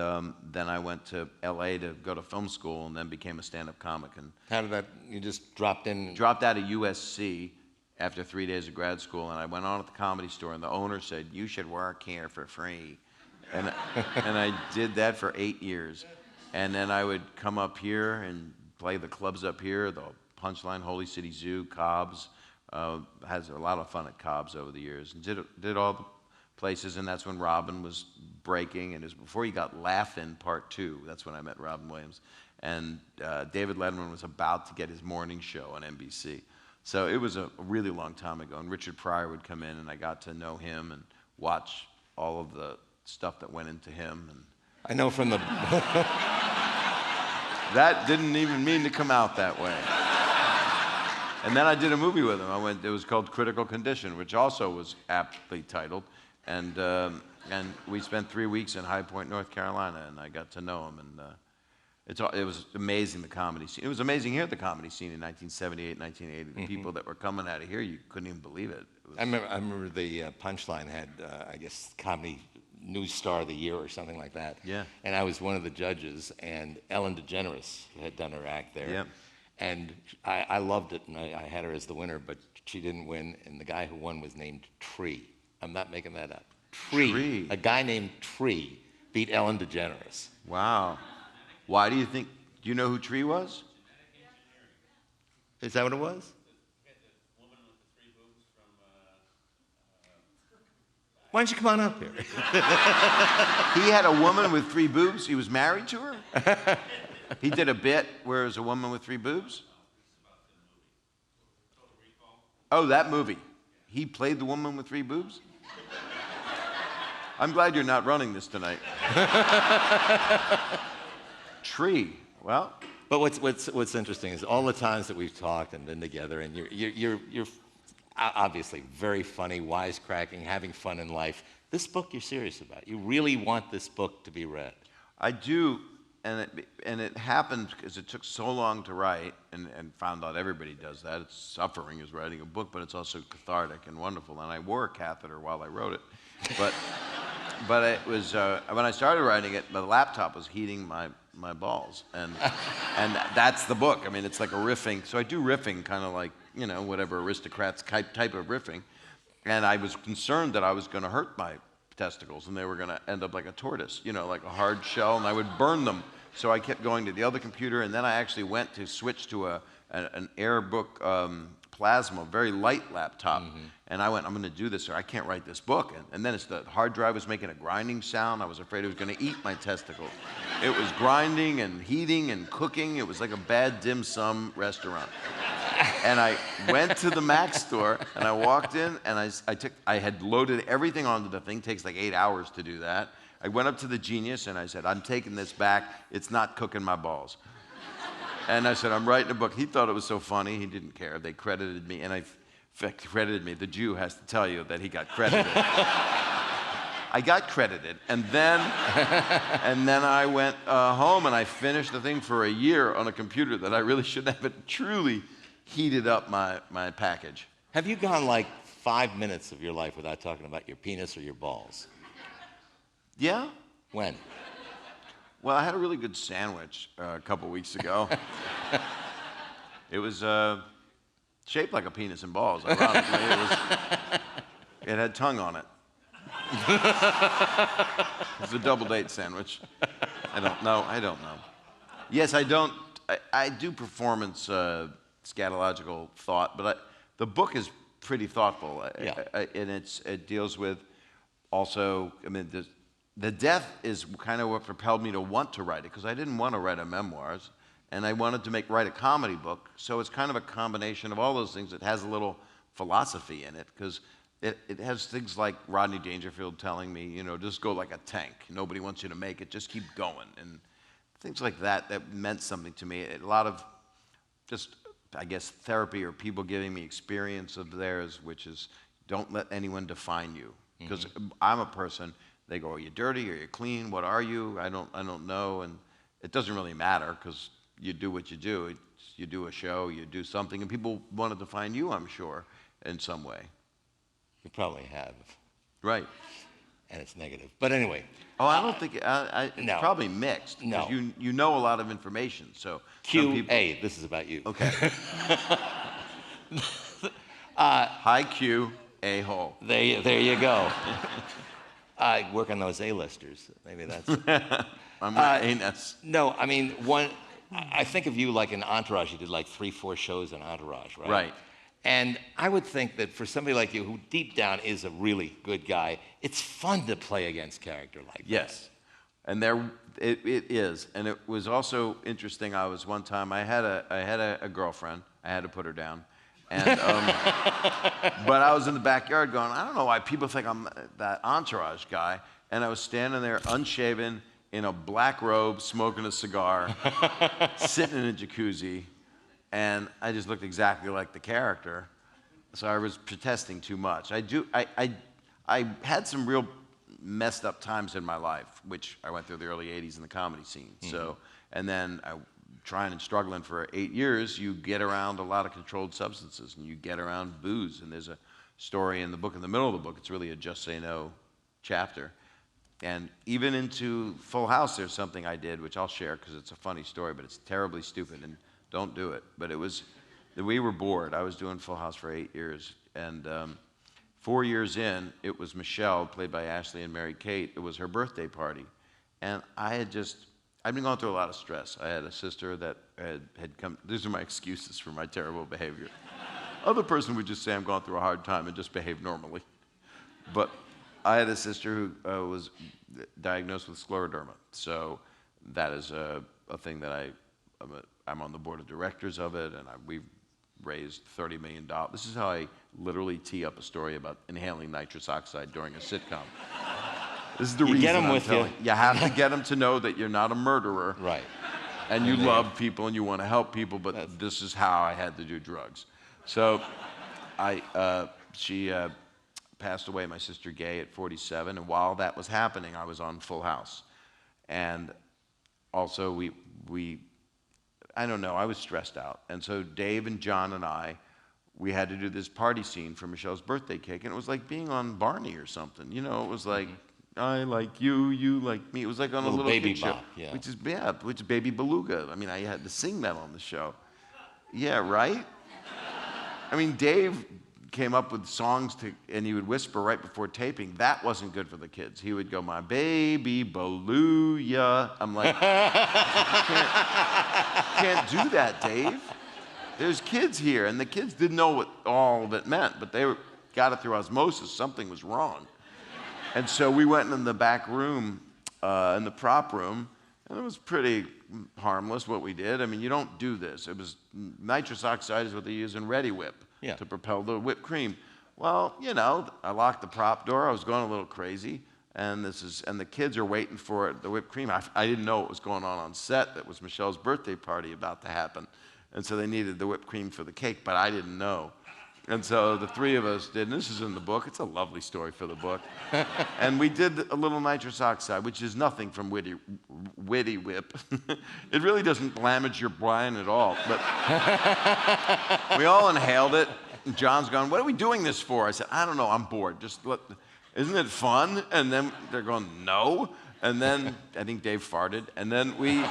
then I went to LA to go to film school and then became a stand-up comic. And How did that, you just dropped in? dropped out of USC after 3 days of grad school, and I went on at the Comedy Store, and the owner said, "You should work here for free." And I did that for 8 years. And then I would come up here and play the clubs up here, the Punchline, Holy City Zoo, Cobb's. Has a lot of fun at Cobb's over the years. And did all the places, and that's when Robin was breaking, and it was before he got Laugh-In Part 2. That's when I met Robin Williams. And David Letterman was about to get his morning show on NBC. So it was a really long time ago, and Richard Pryor would come in, and I got to know him and watch all of the stuff that went into him. And I know from the, that didn't even mean to come out that way. And then I did a movie with him. It was called Critical Condition, which also was aptly titled. And we spent 3 weeks in High Point, North Carolina, and I got to know him. And it was amazing, the comedy scene. It was amazing here at the comedy scene in 1978, 1980. The people that were coming out of here, you couldn't even believe it. I remember the Punchline had, I guess, Comedy News Star of the Year or something like that. Yeah. And I was one of the judges, and Ellen DeGeneres had done her act there. Yeah. And I loved it, and I had her as the winner, but she didn't win, and the guy who won was named Tree. I'm not making that up. Tree. A guy named Tree beat Ellen DeGeneres. Wow. Why do you think? Do you know who Tree was? Is that what it was? Why don't you come on up here? He had a woman with 3 boobs. He was married to her. He did a bit where it was a woman with 3 boobs. Oh, that movie. He played the woman with 3 boobs. I'm glad you're not running this tonight. Tree. Well, But what's interesting is all the times that we've talked and been together, and you're obviously very funny, wisecracking, having fun in life. This book you're serious about. You really want this book to be read. I do, it happened because it took so long to write, and found out everybody does that. It's suffering is writing a book, but it's also cathartic and wonderful. And I wore a catheter while I wrote it, but it was when I started writing it, the laptop was heating my balls, and that's the book. I mean, it's like a riffing. So I do riffing, kind of like whatever aristocrats type of riffing, and I was concerned that I was going to hurt my testicles, and they were going to end up like a tortoise, like a hard shell, and I would burn them. So I kept going to the other computer, and then I actually went to switch to an AirBook Plasma, very light laptop, and I went, I'm going to do this, or I can't write this book. And then the hard drive was making a grinding sound. I was afraid it was going to eat my testicles. It was grinding and heating and cooking. It was like a bad dim sum restaurant. And I went to the Mac store, and I walked in, and I had loaded everything onto the thing. It takes like 8 hours to do that. I went up to the genius, and I said, I'm taking this back. It's not cooking my balls. And I said, I'm writing a book. He thought it was so funny. He didn't care. They credited me, and credited me. The Jew has to tell you that he got credited. I got credited, and then I went home, and I finished the thing for a year on a computer that I really shouldn't have. It truly heated up my package. Have you gone like 5 minutes of your life without talking about your penis or your balls? Yeah? When? Well, I had a really good sandwich a couple weeks ago. It was shaped like a penis and balls, ironically. It had tongue on it. It was a double date sandwich. I don't know. Yes, I do performance scatological thought, but the book is pretty thoughtful. Yeah. And it deals with also, I mean, the death is kind of what propelled me to want to write it, because I didn't want to write a memoirs, and I wanted to write a comedy book. So it's kind of a combination of all those things. It has a little philosophy in it, because it has things like Rodney Dangerfield telling me, just go like a tank. Nobody wants you to make it. Just keep going. And things like that meant something to me. A lot of just, I guess, therapy, or people giving me experience of theirs, which is don't let anyone define you. Because I'm a person, they go, are you dirty? Are you clean? What are you? I don't know. And it doesn't really matter, because you do what you do. You do a show, you do something, and people want to define you, I'm sure, in some way. You probably have. Right. And it's negative. But anyway. Oh, I don't think, it's No. probably mixed. No. Because you know a lot of information, so. Q-A, this is about you. Okay. High Q, A-hole. There you go. I work on those A-listers. Maybe that's it. I'm an anus. No, I mean, I think of you like in Entourage. You did like 3-4 shows in Entourage, right? Right. And I would think that for somebody like you, who deep down is a really good guy, it's fun to play against character like that. Yes. And it is. And it was also interesting. One time, I had a girlfriend. I had to put her down. And, but I was in the backyard going, I don't know why people think I'm that Entourage guy. And I was standing there unshaven, in a black robe, smoking a cigar, sitting in a jacuzzi, and I just looked exactly like the character. So I was protesting too much. I had some real messed up times in my life, which I went through the early 80s in the comedy scene. So, and then trying and struggling for 8 years, you get around a lot of controlled substances, and you get around booze. And there's a story in the book, in the middle of the book, it's really a Just Say No chapter. And even into Full House, there's something I did, which I'll share because it's a funny story, but it's terribly stupid, and don't do it. But we were bored. I was doing Full House for 8 years, and 4 years in, it was Michelle, played by Ashley and Mary Kate. It was her birthday party, and I'd been going through a lot of stress. I had a sister that had come. These are my excuses for my terrible behavior. Other person would just say I'm going through a hard time and just behave normally, but I had a sister who was diagnosed with scleroderma. So that is a thing that I'm on the board of directors of it, and we've raised $30 million. This is how I literally tee up a story about inhaling nitrous oxide during a sitcom. This is the reason get 'em I'm with telling you. You have to get them to know that you're not a murderer. Right. And you love people and you want to help people, but this is how I had to do drugs. So she passed away, my sister Gay, at 47, and while that was happening, I was on Full House. And also I don't know, I was stressed out. And so Dave and John and we had to do this party scene for Michelle's birthday cake, and it was like being on Barney or something. You know, it was like, I like you, you like me. It was like on a little baby kid show, bop, yeah. which is Baby Beluga. I mean, I had to sing that on the show. Yeah, right? I mean, Dave came up with songs and he would whisper right before taping. That wasn't good for the kids. He would go, my baby Beluga. I'm like, can't do that, Dave. There's kids here, and the kids didn't know what all of it meant, but they got it through osmosis. Something was wrong. And so we went in the back room, in the prop room, and it was pretty harmless what we did. I mean, you don't do this. It was nitrous oxide is what they use in Ready Whip to propel the whipped cream. Well, you know, I locked the prop door. I was going a little crazy, and the kids are waiting for the whipped cream. I didn't know what was going on set. That was Michelle's birthday party about to happen. And so they needed the whipped cream for the cake, but I didn't know. And so the three of us did, and this is in the book. It's a lovely story for the book. And we did a little nitrous oxide, which is nothing from Witty Whip. It really doesn't damage your brain at all. But we all inhaled it. And John's going, what are we doing this for? I said, I don't know, I'm bored. Isn't it fun? And then they're going, no. And then I think Dave farted. And then we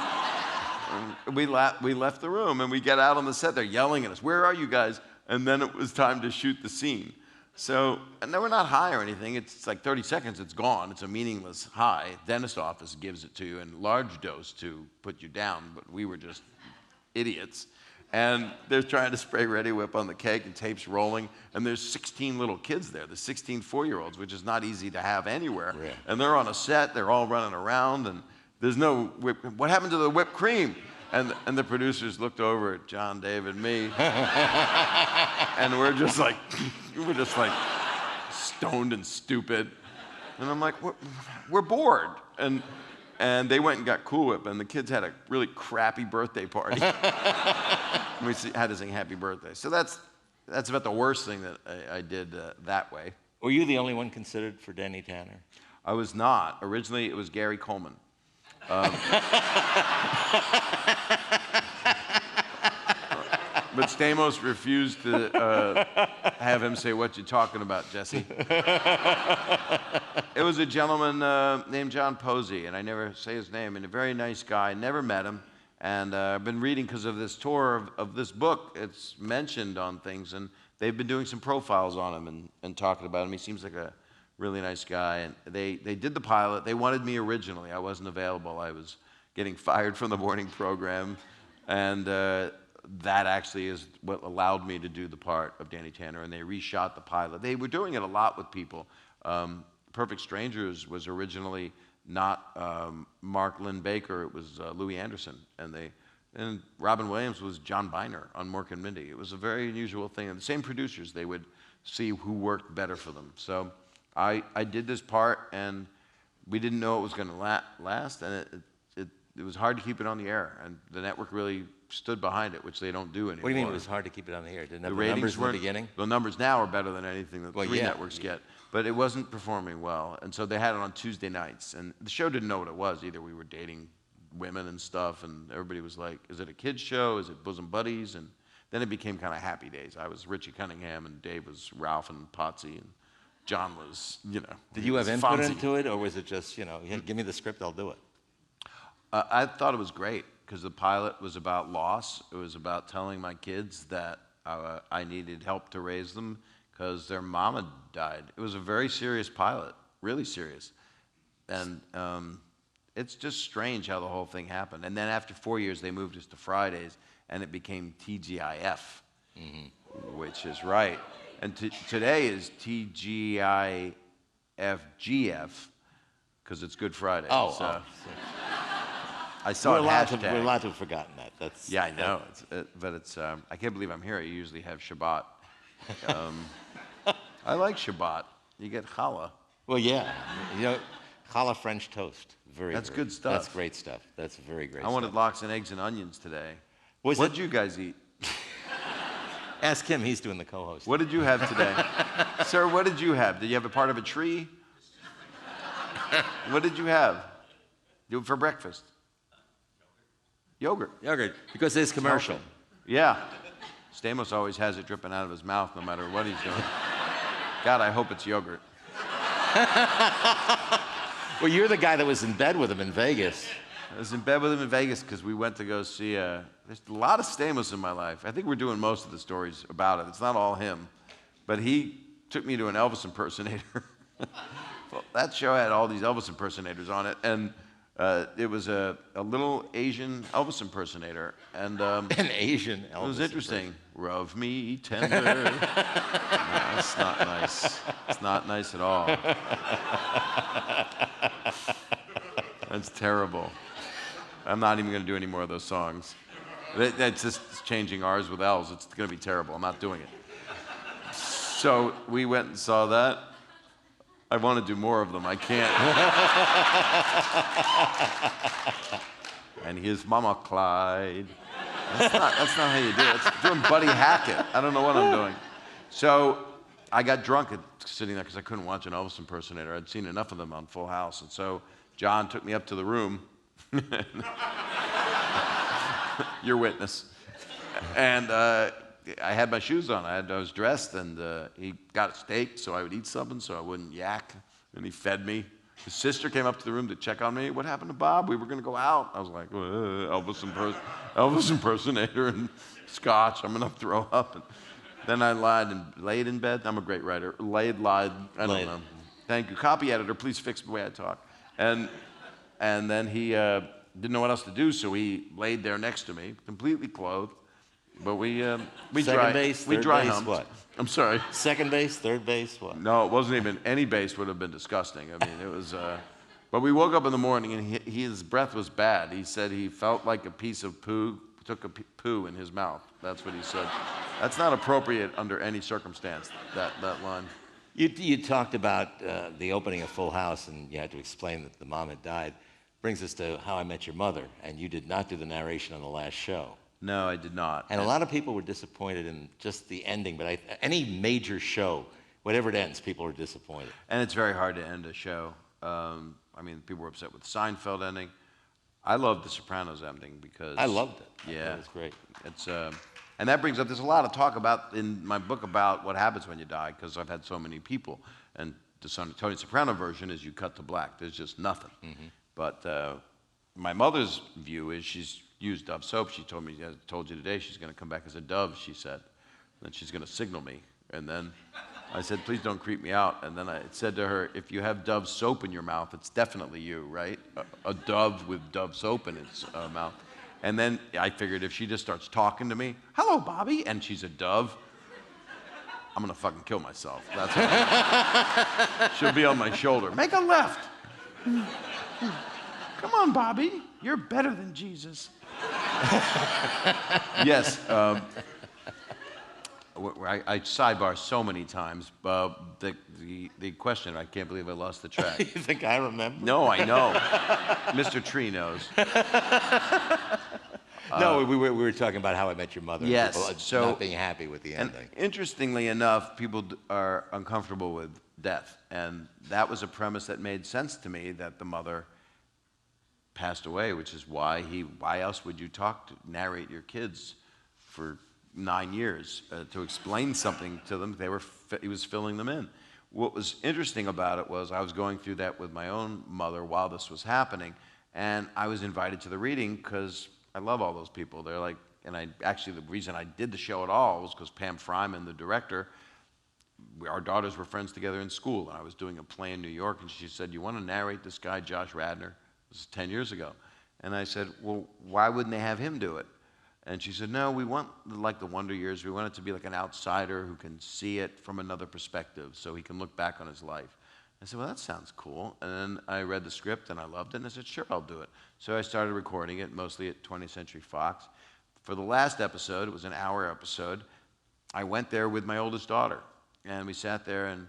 left the room, and we get out on the set. They're yelling at us, where are you guys? And then it was time to shoot the scene. So, and then we're not high or anything. It's like 30 seconds, it's gone. It's a meaningless high. Dentist office gives it to you in large dose to put you down, but we were just idiots. And they're trying to spray Ready Whip on the cake, and tape's rolling, and there's 16 little kids there, the 16 4-year-olds, which is not easy to have anywhere. Yeah. And they're on a set, they're all running around, and there's no whip. What happened to the whipped cream? And the producers looked over at John, Dave, and me, and we're just like stoned and stupid. And I'm like, we're bored. And they went and got Cool Whip, and the kids had a really crappy birthday party. We had to sing Happy Birthday. So that's about the worst thing that I did that way. Were you the only one considered for Danny Tanner? I was not. Originally, it was Gary Coleman. But Stamos refused to have him say, what you talking about, Jesse? It was a gentleman named John Posey, and I never say his name, and a very nice guy. Never met him, and I've been reading because of this tour of this book. It's mentioned on things, and they've been doing some profiles on him and talking about him. He seems like a really nice guy, and they did the pilot. They wanted me originally. I wasn't available. I was getting fired from the morning program, and that actually is what allowed me to do the part of Danny Tanner, and they reshot the pilot. They were doing it a lot with people. Perfect Strangers was originally not Mark Lynn Baker, it was Louis Anderson, and Robin Williams was John Biner on Mork and Mindy. It was a very unusual thing, and the same producers, they would see who worked better for them. So I did this part, and we didn't know it was going to last, and it was hard to keep it on the air, and the network really stood behind it, which they don't do anymore. What do you mean it was hard to keep it on the air? Didn't have the numbers in the beginning? The numbers now are better than anything that three networks get, but it wasn't performing well, and so they had it on Tuesday nights, and the show didn't know what it was either. We were dating women and stuff, and everybody was like, is it a kid's show? Is it Bosom Buddies? And then it became kind of Happy Days. I was Richie Cunningham, and Dave was Ralph and Potsy, and John was, Did you have input into it, or was it just, give me the script, I'll do it? I thought it was great, because the pilot was about loss. It was about telling my kids that I needed help to raise them because their mama died. It was a very serious pilot, really serious. And it's just strange how the whole thing happened. And then after 4 years, they moved us to Fridays, and it became TGIF, which is right. And today is TGIFGF, because it's Good Friday. I saw hashtag. We're allowed to have forgotten that. Yeah, I know. But it's. I can't believe I'm here. I usually have Shabbat. I like Shabbat. You get challah. Well, yeah. Challah French toast. That's good stuff. That's great stuff. That's very great stuff. I wanted lox and eggs and onions today. What did you guys eat? Ask him. He's doing the co-host. What did you have today? Sir, what did you have? Did you have a part of a tree? What did you have? For breakfast? Yogurt. Yogurt, because it's commercial. Yeah. Stamos always has it dripping out of his mouth no matter what he's doing. God, I hope it's yogurt. Well, you're the guy that was in bed with him in Vegas. I was in bed with him in Vegas because we went to go see, there's a lot of Stamos in my life. I think we're doing most of the stories about it. It's not all him. But he took me to an Elvis impersonator. Well, that show had all these Elvis impersonators on it, and it was a little Asian Elvis impersonator. And An Asian Elvis. it was interesting. Rub me tender. No, that's not nice. It's not nice at all. That's terrible. I'm not even going to do any more of those songs. That's just changing ours with L's. It's going to be terrible. I'm not doing it. So we went and saw that. I want to do more of them. I can't. And his mama Clyde. That's not how you do it. It's doing Buddy Hackett. I don't know what I'm doing. So I got drunk sitting there because I couldn't watch an Elvis impersonator. I'd seen enough of them on Full House. And so John took me up to the room. Your witness. And I had my shoes on. I was dressed, and he got a steak so I would eat something so I wouldn't yak. And he fed me. His sister came up to the room to check on me. What happened to Bob? We were going to go out. I was like, Elvis impersonator and scotch. I'm going to throw up. And then I laid in bed. I'm a great writer. Lied. I don't know. Thank you. Copy editor, please fix the way I talk. And then he didn't know what else to do, so he laid there next to me, completely clothed. But we Second base, third base, humped. what? I'm sorry. Second base, third base, what? No, it wasn't even, any base would have been disgusting. I mean, it was, but we woke up in the morning and his breath was bad. He said he felt like a piece of poo, took a poo in his mouth. That's what he said. That's not appropriate under any circumstance, that line. You talked about the opening of Full House, and you had to explain that the mom had died. Brings us to How I Met Your Mother, and you did not do the narration on the last show. No, I did not. And a lot of people were disappointed in just the ending, but any major show, whatever it ends, people are disappointed. And it's very hard to end a show. I mean, people were upset with the Seinfeld ending. I loved the Sopranos ending because... I loved it. Yeah. It was great. It's, and that brings up, there's a lot of talk about, in my book, about what happens when you die, because I've had so many people. And the Tony Soprano version is you cut to black. There's just nothing. Mm-hmm. But my mother's view is she's used Dove soap. She told me, I told you today, she's going to come back as a dove, she said. And then she's going to signal me. And then I said, please don't creep me out. And then I said to her, if you have Dove soap in your mouth, it's definitely you, right? A dove with Dove soap in its mouth. And then I figured if she just starts talking to me, hello, Bobby, and she's a dove, I'm going to fucking kill myself. That's what she'll be on my shoulder. Make a left. Come on, Bobby. You're better than Jesus. Yes. I sidebar so many times. The question, I can't believe I lost the track. You think I remember? No, I know. Mr. Tree knows. No, we were talking about How I Met Your Mother. Yes. People not being happy with the ending. Interestingly enough, people are uncomfortable with death. And that was a premise that made sense to me, that the mother passed away, which is why else would you narrate your kids for 9 years to explain something to them? He was filling them in. What was interesting about it was I was going through that with my own mother while this was happening, and I was invited to the reading because I love all those people. They're like, and the reason I did the show at all was because Pam Fryman, the director, our daughters were friends together in school, and I was doing a play in New York, and she said, you want to narrate this guy, Josh Radnor? This is 10 years ago. And I said, well, why wouldn't they have him do it? And she said, no, we want, like the Wonder Years, we want it to be like an outsider who can see it from another perspective so he can look back on his life. I said, well, that sounds cool. And then I read the script and I loved it, and I said, sure, I'll do it. So I started recording it, mostly at 20th Century Fox. For the last episode, it was an hour episode, I went there with my oldest daughter, and we sat there and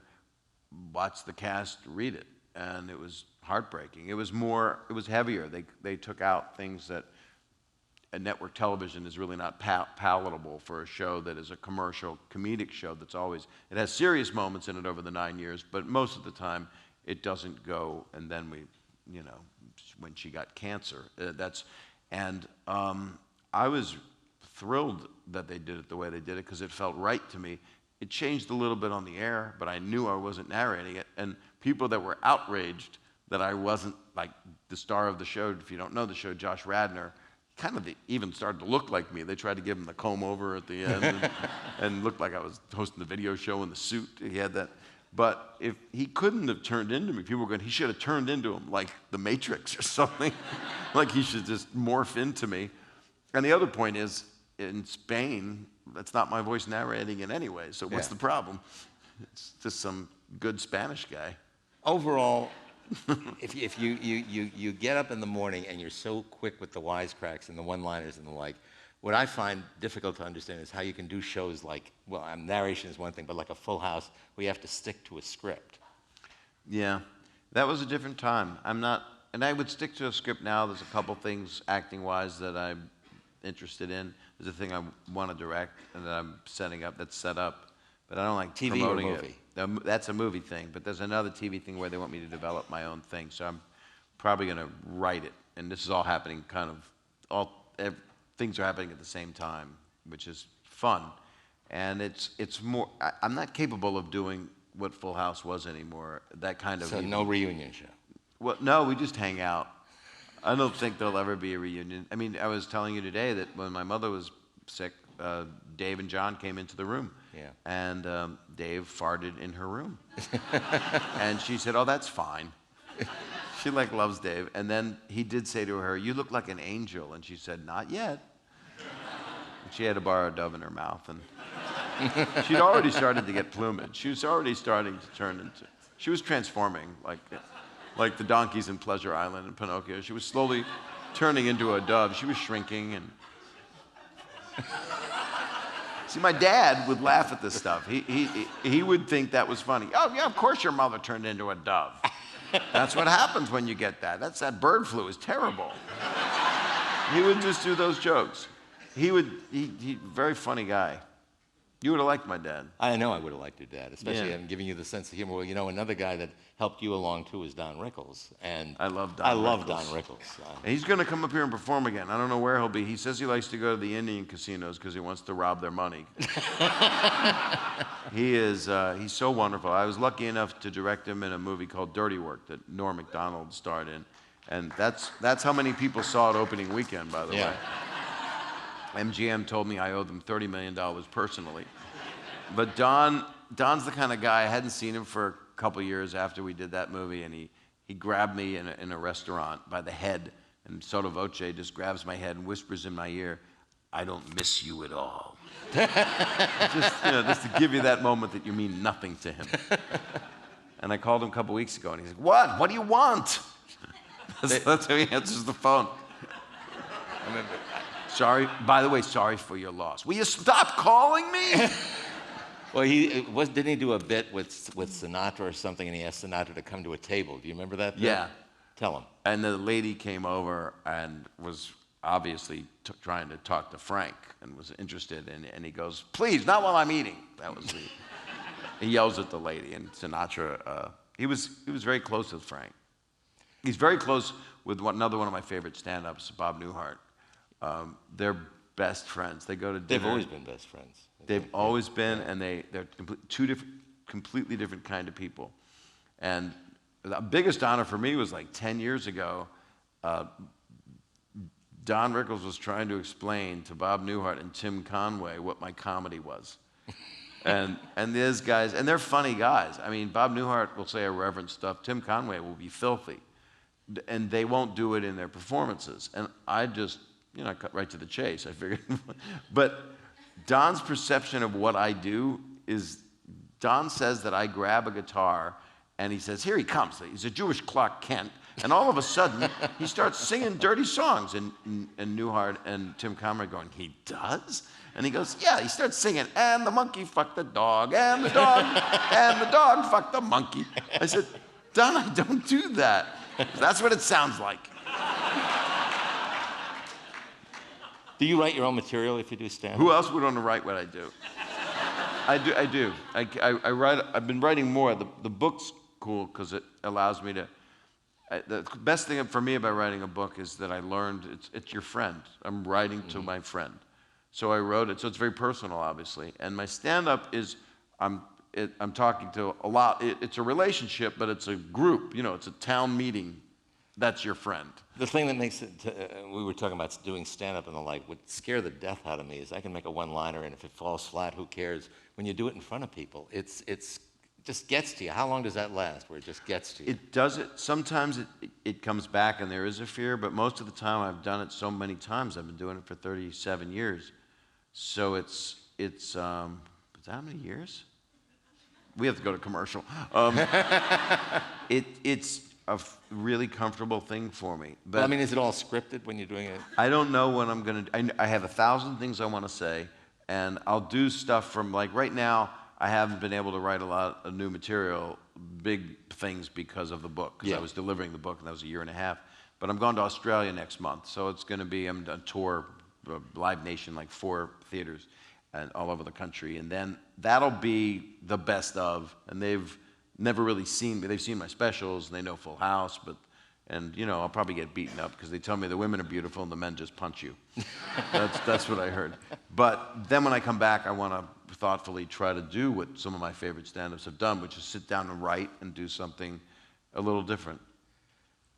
watched the cast read it, and it was heartbreaking. It was heavier. They took out things that a network television is really not palatable for a show that is a commercial comedic show that's always, it has serious moments in it over the 9 years, but most of the time it doesn't go, and then when she got cancer, And I was thrilled that they did it the way they did it because it felt right to me. It changed a little bit on the air, but I knew I wasn't narrating it. And people that were outraged that I wasn't like the star of the show, if you don't know the show, Josh Radnor, kind of even started to look like me. They tried to give him the comb over at the end and looked like I was hosting the video show in the suit. He had that. But if he couldn't have turned into me, people were going, he should have turned into him like the Matrix or something. Like he should just morph into me. And the other point is, in Spain, that's not my voice narrating it anyway, so what's the problem? It's just some good Spanish guy. Overall, if you get up in the morning and you're so quick with the wisecracks and the one-liners and the like, what I find difficult to understand is how you can do shows like, well, narration is one thing, but like a Full House, where you have to stick to a script. Yeah, that was a different time. I'm not, and I would stick to a script now. There's a couple things acting-wise that I'm interested in. There's a thing I want to direct and that I'm setting up, that's set up, but I don't like TV promoting or movie? it. That's a movie thing, but there's another TV thing where they want me to develop my own thing, so I'm probably going to write it. And this is all happening kind of, things are happening at the same time, which is fun. And it's more, I'm not capable of doing what Full House was anymore, that kind of. So no reunion show? Well, no, we just hang out. I don't think there'll ever be a reunion. I mean, I was telling you today that when my mother was sick, Dave and John came into the room. Yeah. And Dave farted in her room. And she said, oh, that's fine. She like loves Dave. And then he did say to her, you look like an angel. And she said, not yet. And she had to borrow a dove in her mouth. And she'd already started to get plumage. She was already starting to turn into, she was transforming like the donkeys in Pleasure Island and Pinocchio. She was slowly turning into a dove. She was shrinking. And see, my dad would laugh at this stuff. He would think that was funny. Oh, yeah, of course your mother turned into a dove. That's what happens when you get that. That bird flu is terrible. He would just do those jokes. He very funny guy. You would have liked my dad. I know I would have liked your dad, especially Yeah. I'm giving you the sense of humor. Well, you know, another guy that helped you along too is Don Rickles. And I love Don I love Rickles. Don Rickles. And he's going to come up here and perform again. I don't know where he'll be. He says he likes to go to the Indian casinos because he wants to rob their money. He's so wonderful. I was lucky enough to direct him in a movie called Dirty Work that Norm Macdonald starred in. And that's how many people saw it opening weekend, by the way. MGM told me I owe them $30 million personally. But Don's the kind of guy, I hadn't seen him for a couple years after we did that movie, and he grabbed me in a restaurant by the head, and sotto voce just grabs my head and whispers in my ear, I don't miss you at all. just to give you that moment that you mean nothing to him. And I called him a couple weeks ago, and he's like, what? What do you want? That's how he answers the phone. Sorry, by the way, sorry for your loss. Will you stop calling me? Well, didn't he do a bit with Sinatra or something, and he asked Sinatra to come to a table? Do you remember that bit? Yeah. Tell him. And the lady came over and was obviously trying to talk to Frank and was interested, and he goes, please, not while I'm eating. That was he yells at the lady, and Sinatra, he was very close with Frank. He's very close with another one of my favorite stand-ups, Bob Newhart. They're best friends. They go to dinner. They've always been best friends. They've always been, and they're two completely different kind of people. And the biggest honor for me was like 10 years ago. Don Rickles was trying to explain to Bob Newhart and Tim Conway what my comedy was. And these guys, and they're funny guys. I mean, Bob Newhart will say irreverent stuff. Tim Conway will be filthy. And they won't do it in their performances. And I just, I cut right to the chase. I figured. But Don's perception of what I do is, Don says that I grab a guitar and he says, here he comes. He's a Jewish Clark Kent. And all of a sudden, he starts singing dirty songs. And Newhart and Tim Conway going, he does? And he goes, yeah, he starts singing, and the monkey fucked the dog, and the dog, and the dog fucked the monkey. I said, Don, I don't do that. That's what it sounds like. Do you write your own material if you do stand-up? Who else would want to write what I do? I do. I write. I've been writing more. The book's cool because it allows me to. The best thing for me about writing a book is that I learned it's your friend. I'm writing to my friend. So I wrote it. So it's very personal, obviously. And my stand-up is I'm talking to a lot. It's a relationship, but it's a group. You know, it's a town meeting. That's your friend. The thing that makes it, we were talking about doing stand-up and the like, would scare the death out of me is I can make a one-liner, and if it falls flat, who cares? When you do it in front of people, it just gets to you. How long does that last, where it just gets to you? It does it. Sometimes it comes back and there is a fear, but most of the time I've done it so many times. I've been doing it for 37 years. So it's how many years? We have to go to commercial. It's a really comfortable thing for me. But Well, I mean, is it all scripted when you're doing it? I don't know when I'm going to. I have 1,000 things I want to say, and I'll do stuff from, like, right now, I haven't been able to write a lot of new material, big things, because of the book, because I was delivering the book, and that was a year and a half. But I'm going to Australia next month, so it's going to be, I'm on tour, Live Nation, like 4 theaters and all over the country, and then that'll be the best of, and they've never really seen me. They've seen my specials, and they know Full House, and you know, I'll probably get beaten up because they tell me the women are beautiful and the men just punch you. That's what I heard. But then when I come back, I want to thoughtfully try to do what some of my favorite stand-ups have done, which is sit down and write and do something a little different.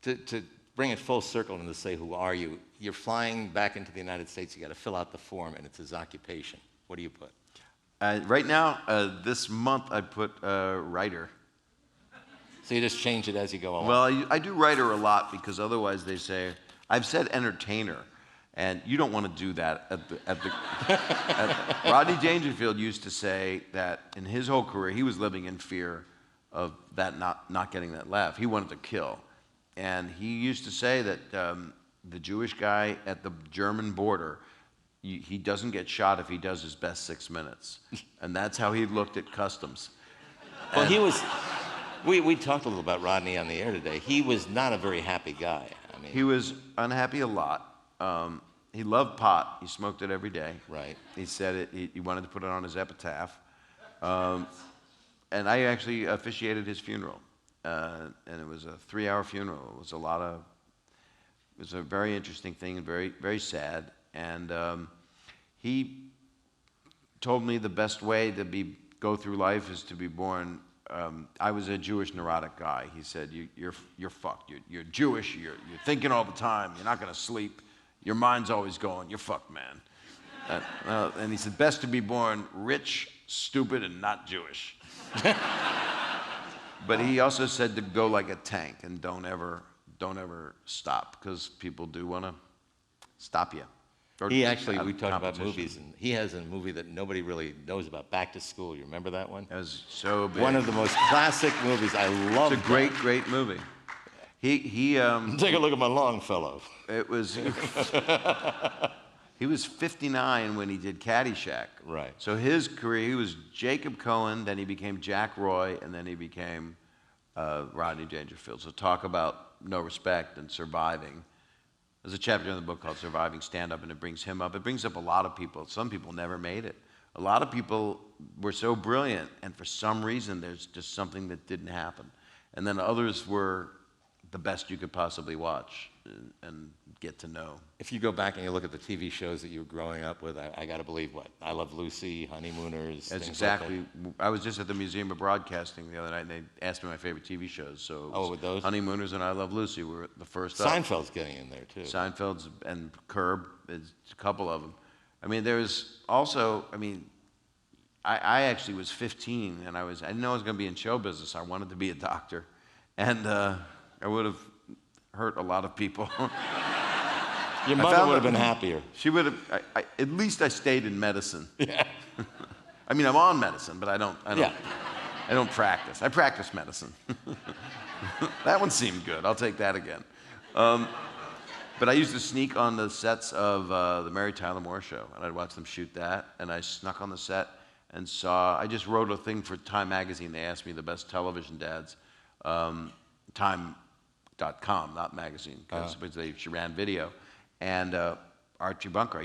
To bring it full circle and to say, who are you? You're flying back into the United States. You got to fill out the form, and it's his occupation. What do you put? Right now, this month, I put writer. So you just change it as you go along? Well, I do writer a lot because otherwise they say, I've said entertainer, and you don't want to do that Rodney Dangerfield used to say that in his whole career, he was living in fear of that not getting that laugh. He wanted to kill. And he used to say that the Jewish guy at the German border, he doesn't get shot if he does his best 6 minutes. And that's how he looked at customs. Well, he was... We talked a little about Rodney on the air today. He was not a very happy guy. I mean, he was unhappy a lot. He loved pot. He smoked it every day. Right. He said he wanted to put it on his epitaph. And I actually officiated his funeral. And it was a 3-hour funeral. It was a very interesting thing and very, very sad. And he told me the best way to go through life is to be born. I was a Jewish neurotic guy. He said, you're fucked. You're Jewish. You're thinking all the time. You're not going to sleep. Your mind's always going. You're fucked, man. And he said, best to be born rich, stupid, and not Jewish. But he also said to go like a tank and don't ever stop, because people do want to stop you. We talked about movies, and he has a movie that nobody really knows about, Back to School. You remember that one? That was so big. One of the most classic movies. I love it. It's a great movie. He Take a look at my Longfellow. It was... He was 59 when he did Caddyshack. Right. So his career, he was Jacob Cohen, then he became Jack Roy, and then he became Rodney Dangerfield. So talk about no respect and surviving. There's a chapter in the book called Surviving Stand-Up, and it brings him up. It brings up a lot of people. Some people never made it. A lot of people were so brilliant, and for some reason, there's just something that didn't happen. And then others were the best you could possibly watch and get to know. If you go back and you look at the TV shows that you were growing up with, I got to believe, what? I Love Lucy, Honeymooners. That's things exactly. Like that. I was just at the Museum of Broadcasting the other night, and they asked me my favorite TV shows. So Oh, with those? Honeymooners and I Love Lucy were the first up. Seinfeld's getting in there, too. Seinfeld's and Curb, there's a couple of them. I mean, there's also, I actually was 15, and I didn't know I was going to be in show business. I wanted to be a doctor, and I would have hurt a lot of people. Your mother would have been happier. She would have. At least I stayed in medicine. Yeah. I'm on medicine, but I don't practice. I practice medicine. That one seemed good. I'll take that again. But I used to sneak on the sets of the Mary Tyler Moore Show, and I'd watch them shoot that. And I snuck on the set and I just wrote a thing for Time Magazine. They asked me the best television dads. Time.com, not magazine, because she ran video. And Archie Bunker,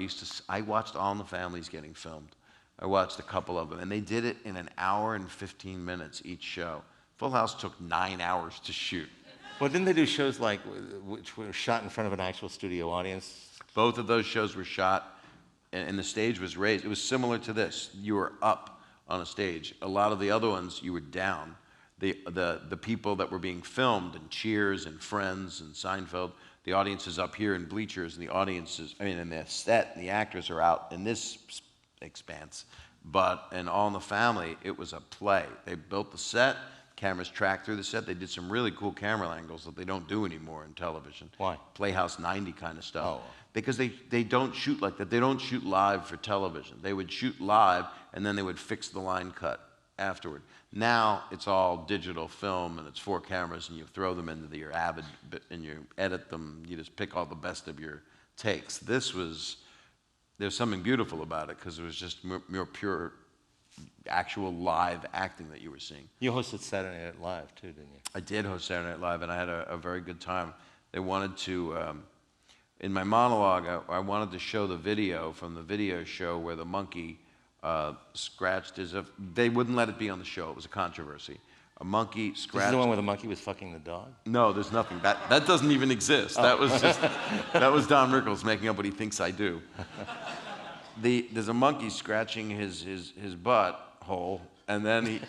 I watched All in the Families getting filmed. I watched a couple of them, and they did it in 1 hour and 15 minutes each show. Full House took 9 hours to shoot. Well, didn't they do shows like, which were shot in front of an actual studio audience? Both of those shows were shot, and the stage was raised. It was similar to this. You were up on a stage. A lot of the other ones, you were down. The people that were being filmed in Cheers and Friends and Seinfeld, the audience is up here in bleachers, and the audience is, and the set and the actors are out in this expanse. But in All in the Family, it was a play. They built the set, cameras tracked through the set. They did some really cool camera angles that they don't do anymore in television. Why? Playhouse 90 kind of stuff. Oh. Because they don't shoot like that. They don't shoot live for television. They would shoot live, and then they would fix the line cut afterward. Now it's all digital film, and it's 4 cameras, and you throw them into your Avid, and you edit them. You just pick all the best of your takes. There's something beautiful about it because it was just more pure, actual live acting that you were seeing. You hosted Saturday Night Live too, didn't you? I did host Saturday Night Live, and I had a very good time. They wanted to, in my monologue, I wanted to show the video from the video show where the monkey scratched they wouldn't let it be on the show. It was a controversy. A monkey scratched. This is the one where the monkey was fucking the dog? No, there's nothing. That doesn't even exist. That was just, that was Don Rickles making up what he thinks I do. There's a monkey scratching his butt hole, and then he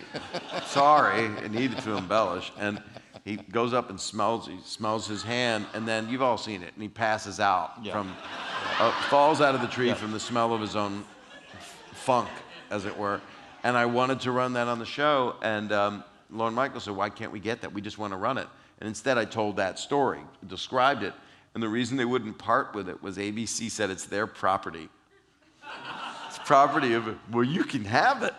needed to embellish, and he goes up and he smells his hand, and then you've all seen it, and he passes out falls out of the tree from the smell of his own funk, as it were. And I wanted to run that on the show, and Lorne Michaels said, why can't we get that? We just want to run it. And instead I told that story, described it, and the reason they wouldn't part with it was ABC said it's their property. It's property of it. Well, you can have it.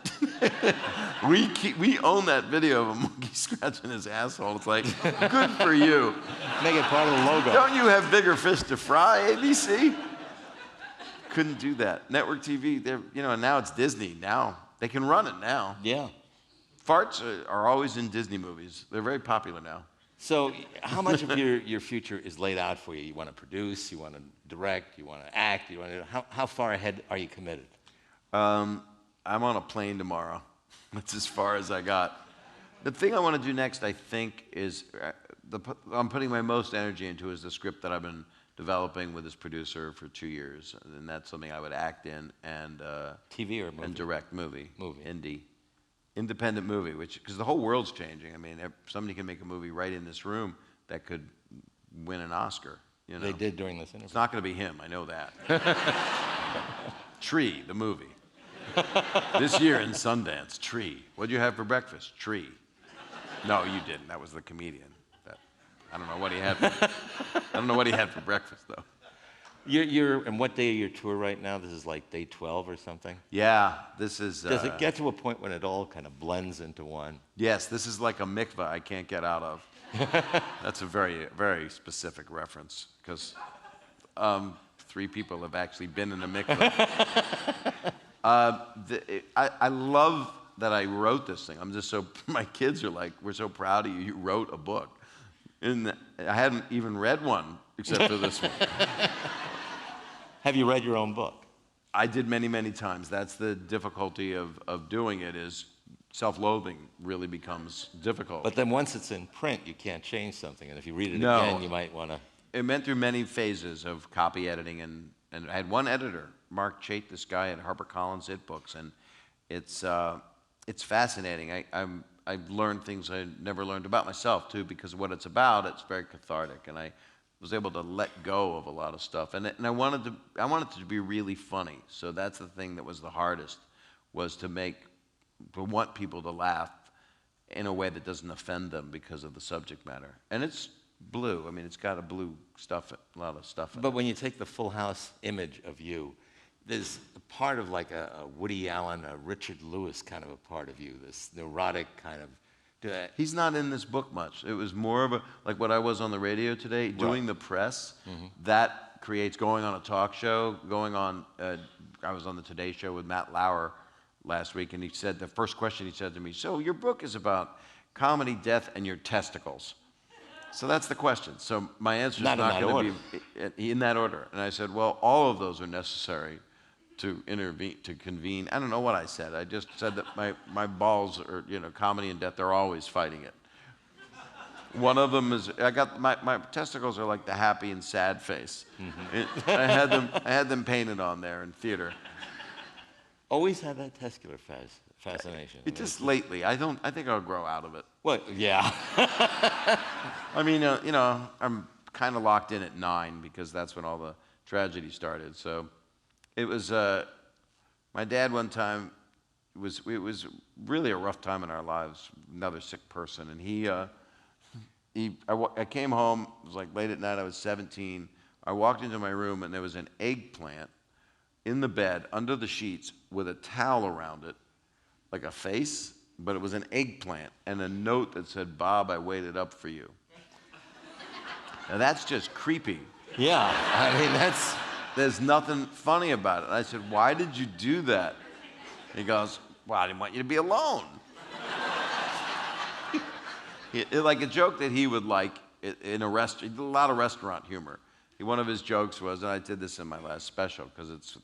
We own that video of a monkey scratching his asshole. It's like, good for you. Make it part of the logo. Don't you have bigger fish to fry, ABC? Couldn't do that. Network TV, and now it's Disney. Now they can run it now. Yeah. Farts are always in Disney movies. They're very popular now. So how much of your future is laid out for you? You want to produce, you want to direct, you want to act, how far ahead are you committed? I'm on a plane tomorrow. That's as far as I got. The thing I want to do next, I think, is I'm putting my most energy into is the script that I've been developing with this producer for 2 years, and that's something I would act in and TV or movie? And direct movie. Indie. Independent movie, because the whole world's changing. I mean, somebody can make a movie right in this room that could win an Oscar. They did during this interview. It's not going to be him, I know that. Tree, the movie. This year in Sundance, Tree. What'd you have for breakfast? Tree. No, you didn't. That was the comedian. I don't know what he had. I don't know what he had for breakfast, though. And what day of your tour right now? This is like day 12 or something? Yeah, this is... Does it get to a point when it all kind of blends into one? Yes, this is like a mikveh I can't get out of. That's a very, very specific reference, because 3 people have actually been in a mikveh. I love that I wrote this thing. I'm just my kids are like, we're so proud of you. You wrote a book. And I hadn't even read one except for this one. Have you read your own book? I did many, many times. That's the difficulty of doing it, is self-loathing really becomes difficult. But then once it's in print, you can't change something. And if you read it again, you might want to... It went through many phases of copy editing, and I had one editor, Mark Chait, this guy at HarperCollins It Books, and it's fascinating. I've learned things I never learned about myself, too, because of what it's about. It's very cathartic, and I was able to let go of a lot of stuff. And I wanted it to be really funny. So that's the thing that was the hardest, was to want people to laugh in a way that doesn't offend them because of the subject matter. And it's blue. I mean, it's got a lot of stuff in it. But when you take the Full House image of you, there's a part of like a Woody Allen, a Richard Lewis kind of a part of you, this neurotic kind of... He's not in this book much. It was more of like what I was on the radio today, doing the press. That creates going on a talk show, I was on the Today Show with Matt Lauer last week, and he said, the first question he said to me, so your book is about comedy, death, and your testicles. So that's the question. So my answer is not going to be in that order. And I said, well, all of those are necessary to convene. I don't know what I said. I just said that my balls are, comedy and death, they're always fighting it. One of them is, I got, my testicles are like the happy and sad face. I had them painted on there in theater. Always had that testicular fascination. It just lately, I think I'll grow out of it. Well, yeah. I mean, I'm kind of locked in at 9 because that's when all the tragedy started. So it was, my dad one time, it was really a rough time in our lives, another sick person. And I came home, it was like late at night, I was 17. I walked into my room and there was an eggplant in the bed under the sheets with a towel around it, like a face, but it was an eggplant and a note that said, "Bob, I waited up for you." Now that's just creepy. Yeah, I mean, There's nothing funny about it. And I said, "Why did you do that?" He goes, "Well, I didn't want you to be alone." Like a joke that he would like in a restaurant, he did a lot of restaurant humor. One of his jokes was, and I did this in my last special because it's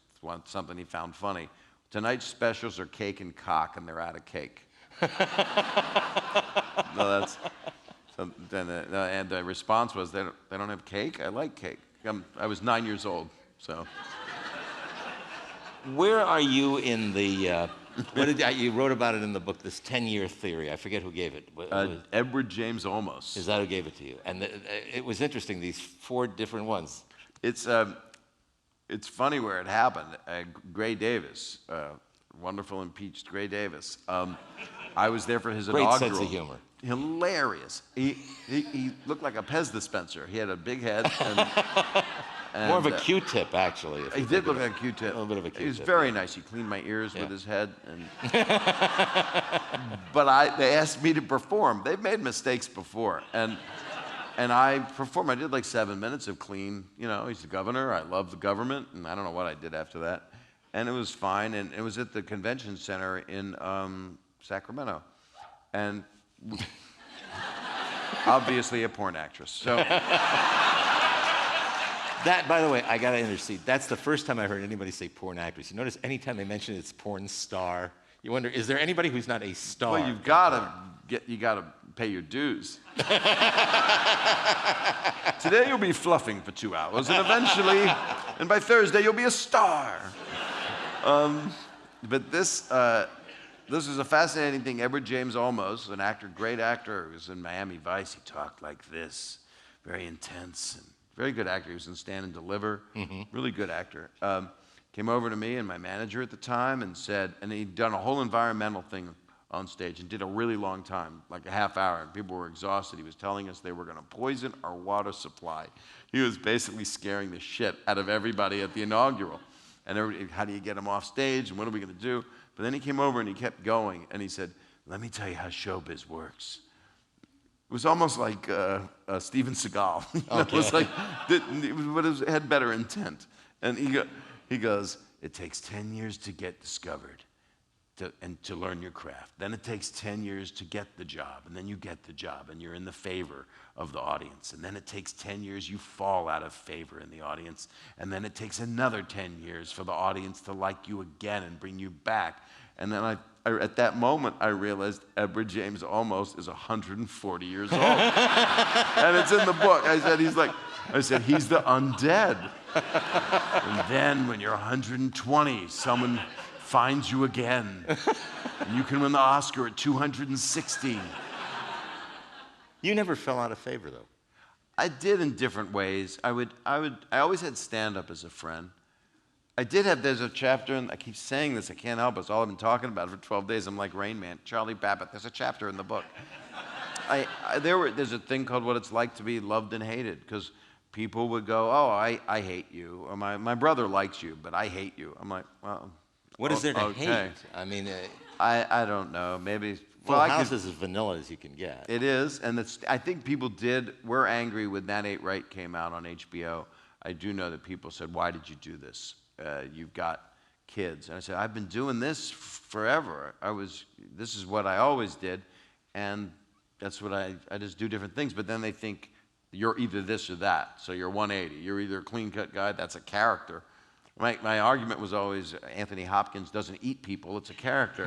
something he found funny, tonight's specials are cake and cock, and they're out of cake. No, that's, and the response was, they don't have cake? I like cake. I was 9 years old, so. Where are you in the, you wrote about it in the book, this 10-year theory. I forget who gave it. Edward James Olmos. Is that who gave it to you? And it was interesting, these 4 different ones. It's funny where it happened. Gray Davis, wonderful impeached Gray Davis. I was there for his inaugural. Great sense of humor. Hilarious. He looked like a Pez dispenser. He had a big head. And more of a Q-tip, actually. He did look like a Q-tip. A little bit of a Q-tip. He was very nice. He cleaned my ears with his head. But they asked me to perform. They've made mistakes before. And I performed. I did like 7 minutes of clean, he's the governor. I love the government. And I don't know what I did after that. And it was fine. And it was at the convention center in Sacramento. And obviously a porn actress. So that, by the way, I gotta intercede. That's the first time I heard anybody say porn actress. You notice anytime they mention it's porn star, you wonder, is there anybody who's not a star? Well, you gotta pay your dues. Today you'll be fluffing for 2 hours, and eventually, and by Thursday you'll be a star. But this is a fascinating thing. Edward James Olmos, an actor, great actor, who was in Miami Vice. He talked like this, very intense, and very good actor. He was in Stand and Deliver, really good actor. Came over to me and my manager at the time and said, and he'd done a whole environmental thing on stage and did a really long time, like a half hour, and people were exhausted. He was telling us they were going to poison our water supply. He was basically scaring the shit out of everybody at the inaugural. And how do you get him off stage, and what are we going to do? But then he came over and he kept going, and he said, "Let me tell you how showbiz works." It was almost like Steven Seagal. Okay. It was like, but it had better intent. And he goes, "It takes 10 years to get discovered and to learn your craft. Then it takes 10 years to get the job, and then you get the job, and you're in the favor of the audience. And then it takes 10 years, you fall out of favor in the audience, and then it takes another 10 years for the audience to like you again and bring you back." And then at that moment, I realized Edward James Olmos is 140 years old. And it's in the book. I said, he's the undead. And then when you're 120, someone finds you again. And you can win the Oscar at 260. You never fell out of favor, though. I did in different ways. I always had stand-up as a friend. There's a chapter, and I keep saying this, I can't help it, it's all I've been talking about for 12 days. I'm like Rain Man, Charlie Babbitt, there's a chapter in the book. There's a thing called What It's Like to Be Loved and Hated, because people would go, "Oh, I hate you," or my brother likes you, but I hate you. I'm like, well, what is there to okay. hate? I mean, I don't know, maybe. Full House is as vanilla as you can get. It is, and I think people were angry when That Ain't Right came out on HBO. I do know that people said, "Why did you do this? You've got kids." And I said, "I've been doing this forever. This is what I always did, and that's what I just do different things." But then they think you're either this or that, so you're 180. You're either a clean-cut guy, that's a character. My argument was always, Anthony Hopkins doesn't eat people, it's a character.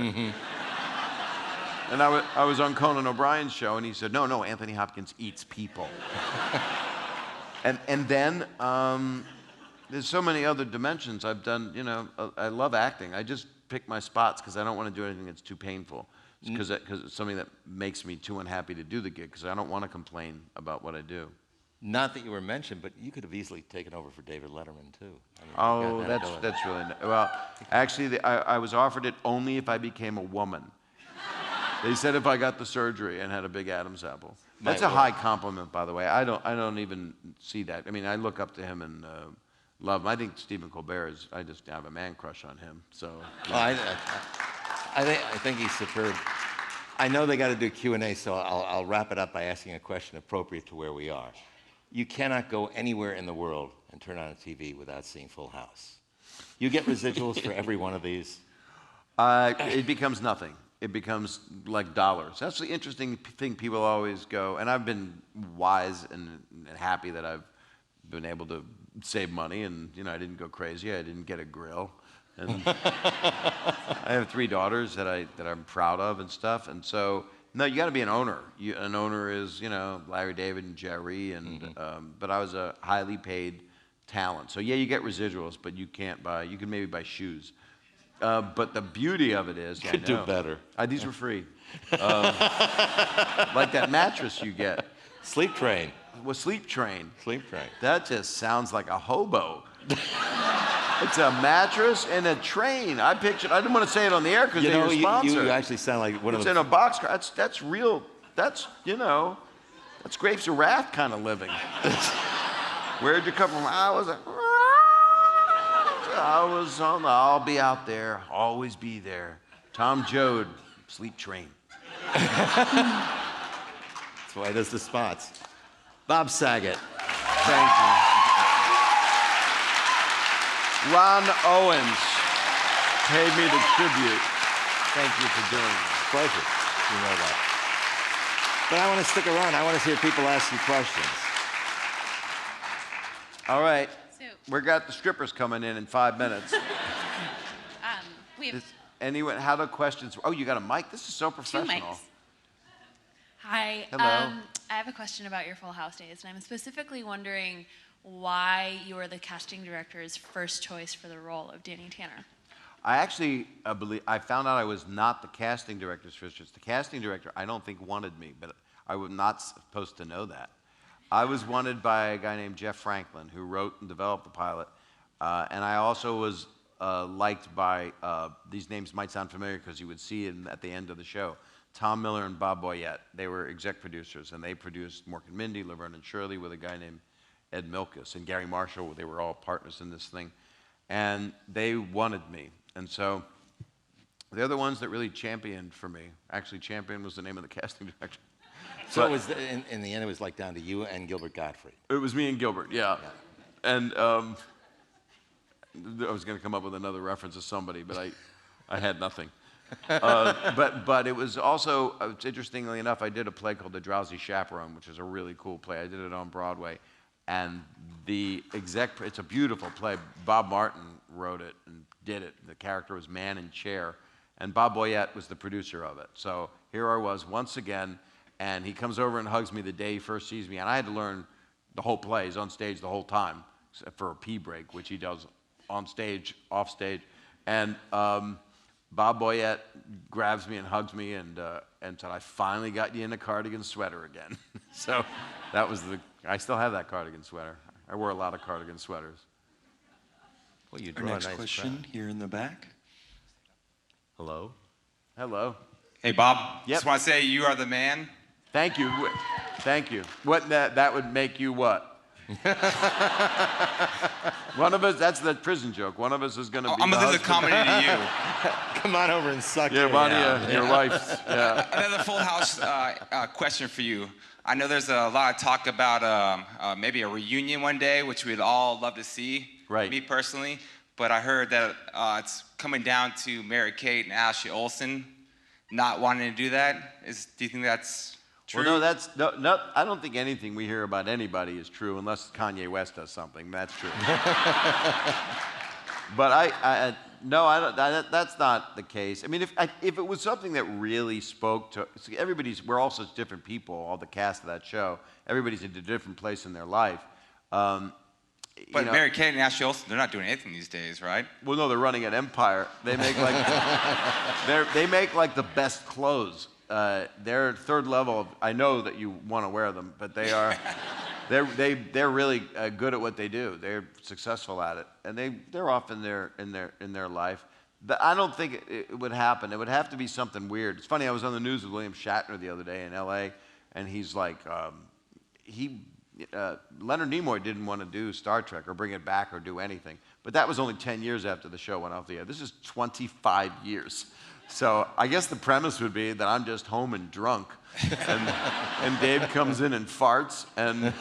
And I was on Conan O'Brien's show, and he said, no, Anthony Hopkins eats people. and then there's so many other dimensions I've done. I love acting. I just pick my spots because I don't want to do anything that's too painful. Because it's something that makes me too unhappy to do the gig, because I don't want to complain about what I do. Not that you were mentioned, but you could have easily taken over for David Letterman, too. That's really well. Actually, I was offered it only if I became a woman. They said if I got the surgery and had a big Adam's apple. That's a high compliment, by the way. I don't even see that. I mean, I look up to him and love him. I think Stephen Colbert is. I just have a man crush on him. So. Well, I think he's superb. I know they got to do Q&A, so I'll wrap it up by asking a question appropriate to where we are. You cannot go anywhere in the world and turn on a TV without seeing Full House. You get residuals for every one of these? It becomes nothing. It becomes like dollars. That's the interesting thing. People always go, and I've been wise and happy that I've been able to save money, and I didn't go crazy. I didn't get a grill. And I have 3 daughters that I'm proud of and stuff. And so, no, you got to be an owner. An owner is, Larry David and Jerry. And but I was a highly paid talent. So yeah, you get residuals, but you can't buy. You can maybe buy shoes. But the beauty of it is, you could do better. These were free. Like that mattress you get. Sleep Train. Well, Sleep Train. Sleep Train. That just sounds like a hobo. It's a mattress and a train. I didn't want to say it on the air because they're your sponsor. You actually sound like one of them. It's in a boxcar. That's real. That's Grapes of Wrath kind of living. Where'd you come from? I'll be out there, always be there. Tom Joad, Sleep Train. That's why there's the spots. Bob Saget. Thank you. Ron Owens paid me the tribute. Thank you for doing it. Pleasure. You know that. But I want to stick around. I want to hear people ask you questions. All right. We got the strippers coming in 5 minutes. We have anyone? How do questions? Oh, you got a mic? This is so professional. 2 mics. Hi. Hello. I have a question about your Full House days, and I'm specifically wondering why you were the casting director's first choice for the role of Danny Tanner. I actually I found out I was not the casting director's first choice. The casting director, I don't think, wanted me, but I was not supposed to know that. I was wanted by a guy named Jeff Franklin, who wrote and developed the pilot, and I also was liked by, these names might sound familiar because you would see it at the end of the show, Tom Miller and Bob Boyette. They were exec producers, and they produced Mork and Mindy, Laverne and Shirley with a guy named Ed Milkus, and Gary Marshall. They were all partners in this thing, and they wanted me. And so they're the ones that really championed for me. Actually, Champion was the name of the casting director. So it was in the end, it was like down to you and Gilbert Gottfried. It was me and Gilbert, yeah. And I was going to come up with another reference to somebody, but I had nothing. But it was also, interestingly enough, I did a play called The Drowsy Chaperone, which is a really cool play. I did it on Broadway. And it's a beautiful play. Bob Martin wrote it and did it. The character was Man in Chair. And Bob Boyette was the producer of it. So here I was once again, and he comes over and hugs me the day he first sees me. And I had to learn the whole play. He's on stage the whole time, except for a pee break, which he does on stage, off stage. And Bob Boyette grabs me and hugs me and said, I finally got you in a cardigan sweater again. So that was I still have that cardigan sweater. I wore a lot of cardigan sweaters. Well, you Our draw next a nice question crowd. here in the back. Hello? Hello. Hey, Bob. Yep. Just want to say you are the man. Thank you. Thank you. What that would make you what? One of us, that's the prison joke. One of us is going to be I'm the going to do the husband. comedy to you. Come on over and suck Yeah, it one out. of your wife's. Yeah. Another Full House question for you. I know there's a lot of talk about maybe a reunion one day, which we'd all love to see. Right. Me personally. But I heard that it's coming down to Mary-Kate and Ashley Olsen not wanting to do that. Do you think that's true? Well, no, I don't think anything we hear about anybody is true unless Kanye West does something. That's true. But No, I don't. That's not the case. I mean, if it was something that really spoke to we're all such different people. All the cast of that show, everybody's in a different place in their life. But Mary Kate and Ashley Olsen, they're not doing anything these days, right? Well, no, they're running an empire. They make like they make like the best clothes. They're third level. I know that you want to wear them, but they are. They're really good at what they do. They're successful at it, and they're off in their life. But I don't think it would happen. It would have to be something weird. It's funny. I was on the news with William Shatner the other day in L.A., and he's like, Leonard Nimoy didn't want to do Star Trek or bring it back or do anything. But that was only 10 years after the show went off the air. This is 25 years. So I guess the premise would be that I'm just home and drunk, and Dave comes in and farts, and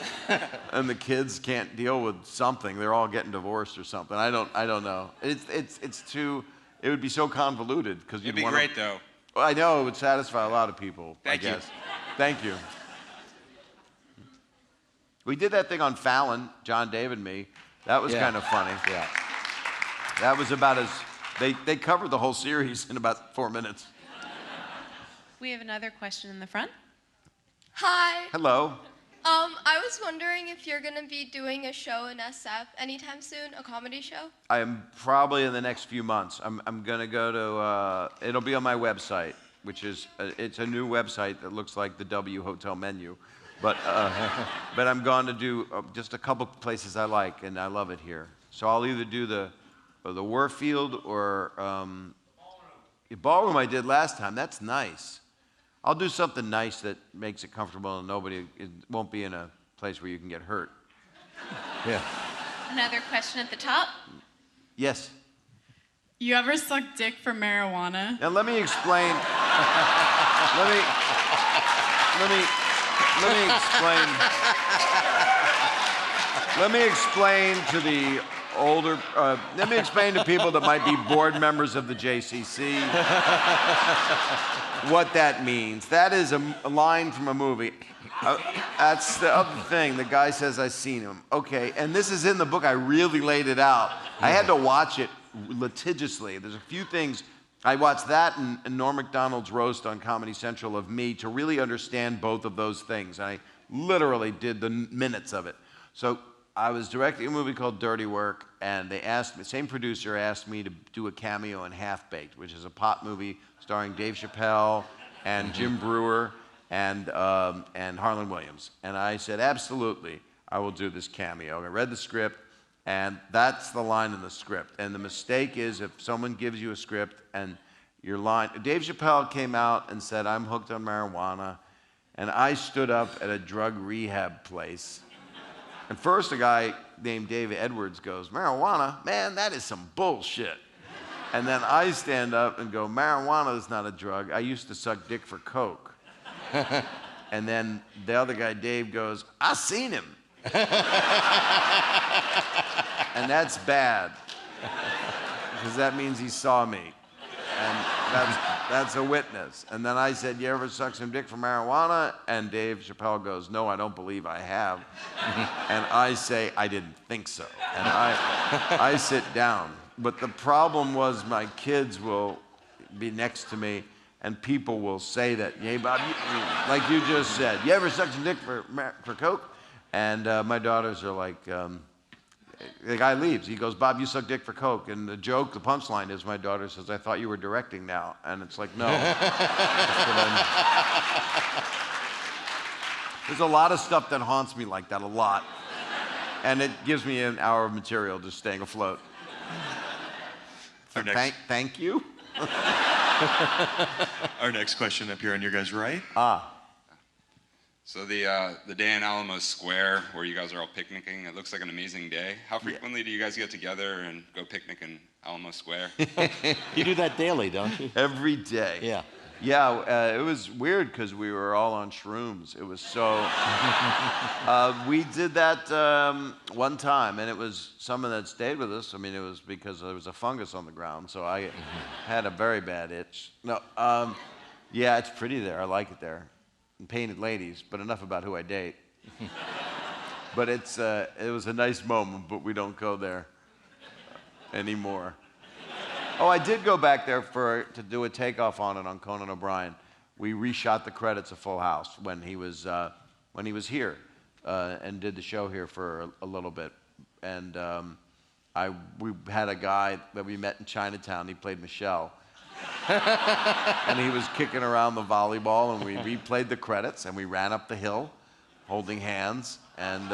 the kids can't deal with something. They're all getting divorced or something. I don't know. It's too. It would be so convoluted because it'd be great though. Well, I know it would satisfy a lot of people. Thank you. Thank you. We did that thing on Fallon, John, Dave, and me. That was kind of funny. Yeah. That was about as. They covered the whole series in about 4 minutes. We have another question in the front. Hi. Hello. I was wondering if you're going to be doing a show in SF anytime soon, a comedy show? I am probably in the next few months. I'm going to go to, it'll be on my website, which is, it's a new website that looks like the W Hotel menu. But I'm going to do just a couple places I like, and I love it here. So I'll either do the Warfield or Ballroom I did last time. That's nice. I'll do something nice that makes it comfortable and it won't be in a place where you can get hurt. Yeah. Another question at the top. Yes. You ever suck dick for marijuana? Now let me explain. Let me explain to the older. Let me explain to people that might be board members of the JCC what that means. That is a line from a movie. That's the other thing. The guy says, "I've seen him." Okay, and this is in the book. I really laid it out. I had to watch it litigiously. There's a few things. I watched that and Norm Macdonald's roast on Comedy Central of me to really understand both of those things. I literally did the minutes of it. So I was directing a movie called Dirty Work, and they asked me, same producer asked me to do a cameo in Half Baked, which is a pop movie starring Dave Chappelle and Jim Brewer and Harlan Williams. And I said, absolutely, I will do this cameo. I read the script, and that's the line in the script. And the mistake is if someone gives you a script and your line, Dave Chappelle came out and said, I'm hooked on marijuana, and I stood up at a drug rehab place. And first a guy named Dave Edwards goes, marijuana? Man, that is some bullshit. And then I stand up and go, marijuana is not a drug. I used to suck dick for coke. And then the other guy, Dave, goes, I seen him. And that's bad, because that means he saw me. And that's a witness. And then I said, you ever suck some dick for marijuana? And Dave Chappelle goes, no, I don't believe I have. And I say, I didn't think so. And I sit down. But the problem was my kids will be next to me, and people will say that, hey, Bob, like you just said, you ever suck some dick for coke? And my daughters are like, the guy leaves. He goes, Bob, you suck dick for coke. And the joke, the punchline is my daughter says, I thought you were directing now. And it's like, no. There's a lot of stuff that haunts me like that, a lot. And it gives me an hour of material just staying afloat. Thank you. Our next question up here on your guys' right. So the day in Alamo Square where you guys are all picnicking, it looks like an amazing day. How frequently do you guys get together and go picnic in Alamo Square? You do that daily, don't you? Every day. Yeah. Yeah, it was weird because we were all on shrooms. It was so... we did that one time, and it was someone that stayed with us. I mean, it was because there was a fungus on the ground, so I had a very bad itch. No, yeah, it's pretty there. I like it there. And painted ladies, but enough about who I date. But it was a nice moment, but we don't go there anymore. Oh, I did go back there to do a takeoff on it on Conan O'Brien. We reshot the credits of Full House when he was here and did the show here for a little bit. And we had a guy that we met in Chinatown. He played Michelle. And he was kicking around the volleyball, and we replayed the credits, and we ran up the hill holding hands. And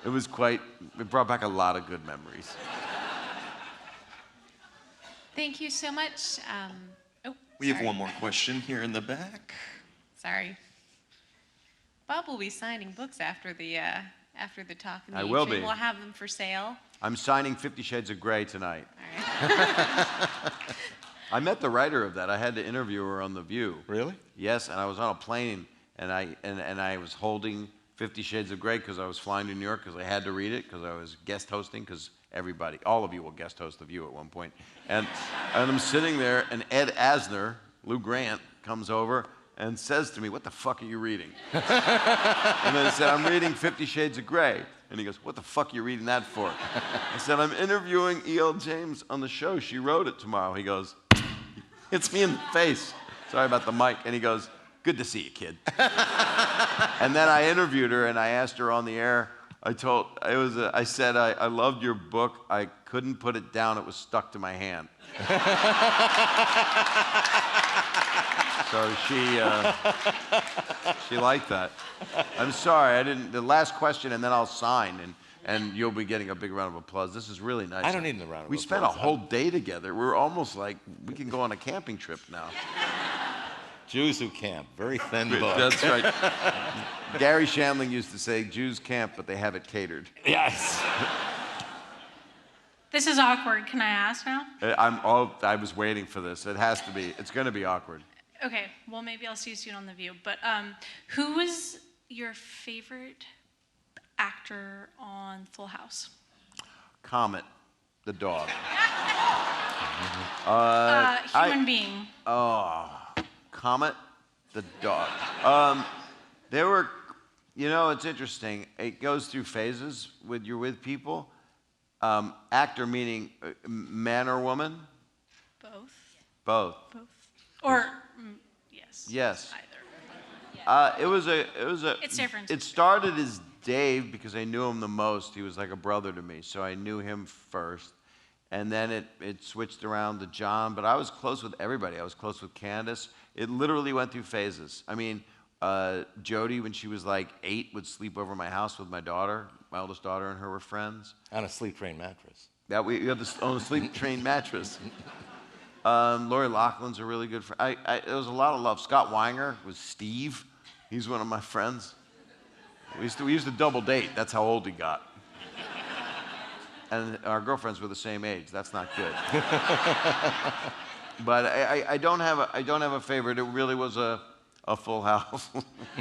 it brought back a lot of good memories. Thank you so much. We have one more question here in the back. Sorry. Bob will be signing books after the talk. I will be. We'll have them for sale. I'm signing 50 Shades of Grey tonight. All right. I met the writer of that. I had to interview her on The View. Really? Yes, and I was on a plane, and I was holding 50 Shades of Grey because I was flying to New York because I had to read it because I was guest hosting because all of you will guest host The View at one point. And I'm sitting there, and Ed Asner, Lou Grant, comes over and says to me, "What the fuck are you reading?" And then I said, "I'm reading 50 Shades of Grey." And he goes, "What the fuck are you reading that for?" I said, "I'm interviewing E.L. James on the show. She wrote it tomorrow." He goes, hits me in the face. Sorry about the mic. And he goes, "Good to see you, kid." And then I interviewed her, and I asked her on the air. I said, I loved your book. I couldn't put it down. It was stuck to my hand. So she liked that. I'm sorry, the last question, and then I'll sign, and you'll be getting a big round of applause. This is really nice. I don't need a round of applause. We spent a whole day together. We're almost like we can go on a camping trip now. Jews who camp, very thin book. That's right. Gary Shandling used to say, "Jews camp, but they have it catered." Yes. This is awkward. Can I ask now? I was waiting for this. It has to be. It's going to be awkward. Okay, well, maybe I'll see you soon on The View. But who was your favorite actor on Full House? Comet, the dog. Human being. Oh, Comet, the dog. There were, it's interesting. It goes through phases when you're with people. Actor meaning man or woman? Both. Both. Or yes. Yes. Either. It was a. It's different. It started as Dave because I knew him the most. He was like a brother to me, so I knew him first. And then it switched around to John, but I was close with everybody. I was close with Candace. It literally went through phases. I mean, Jody, when she was like 8, would sleep over my house with my daughter. My oldest daughter and her were friends. On a sleep train mattress. We had this on a sleep train mattress. Lori Loughlin's a really good friend. There was a lot of love. Scott Weinger was Steve. He's one of my friends. We used to double date. That's how old he got. And our girlfriends were the same age. That's not good. But I don't have a favorite. It really was a Full House.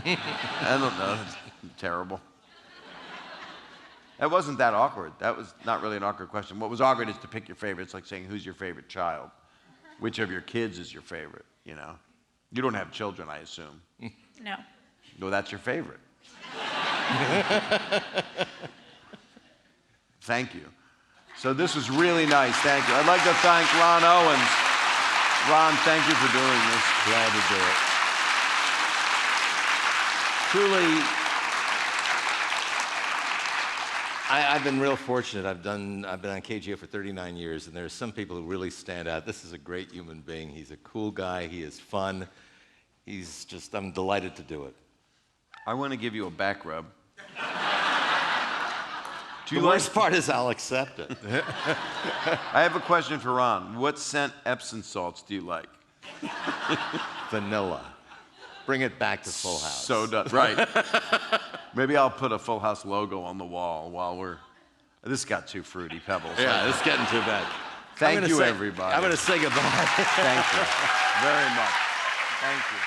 I don't know. It's terrible. That wasn't that awkward. That was not really an awkward question. What was awkward is to pick your favorite. It's like saying, who's your favorite child? Which of your kids is your favorite, You don't have children, I assume. No. No, that's your favorite. Thank you. So this was really nice. Thank you. I'd like to thank Ron Owens. Ron, thank you for doing this. Glad to do it. Truly, I've been real fortunate. I've been on KGO for 39 years, and there are some people who really stand out. This is a great human being. He's a cool guy. He is fun. I'm delighted to do it. I want to give you a back rub. The worst part is I'll accept it. I have a question for Ron. What scent Epsom salts do you like? Vanilla. Bring it back to Full House. So done. Right. Maybe I'll put a Full House logo on the wall while we're... This got too fruity, Pebbles. Yeah, it's getting too bad. Thank you, everybody. I'm going to say goodbye. Thank you very much. Thank you.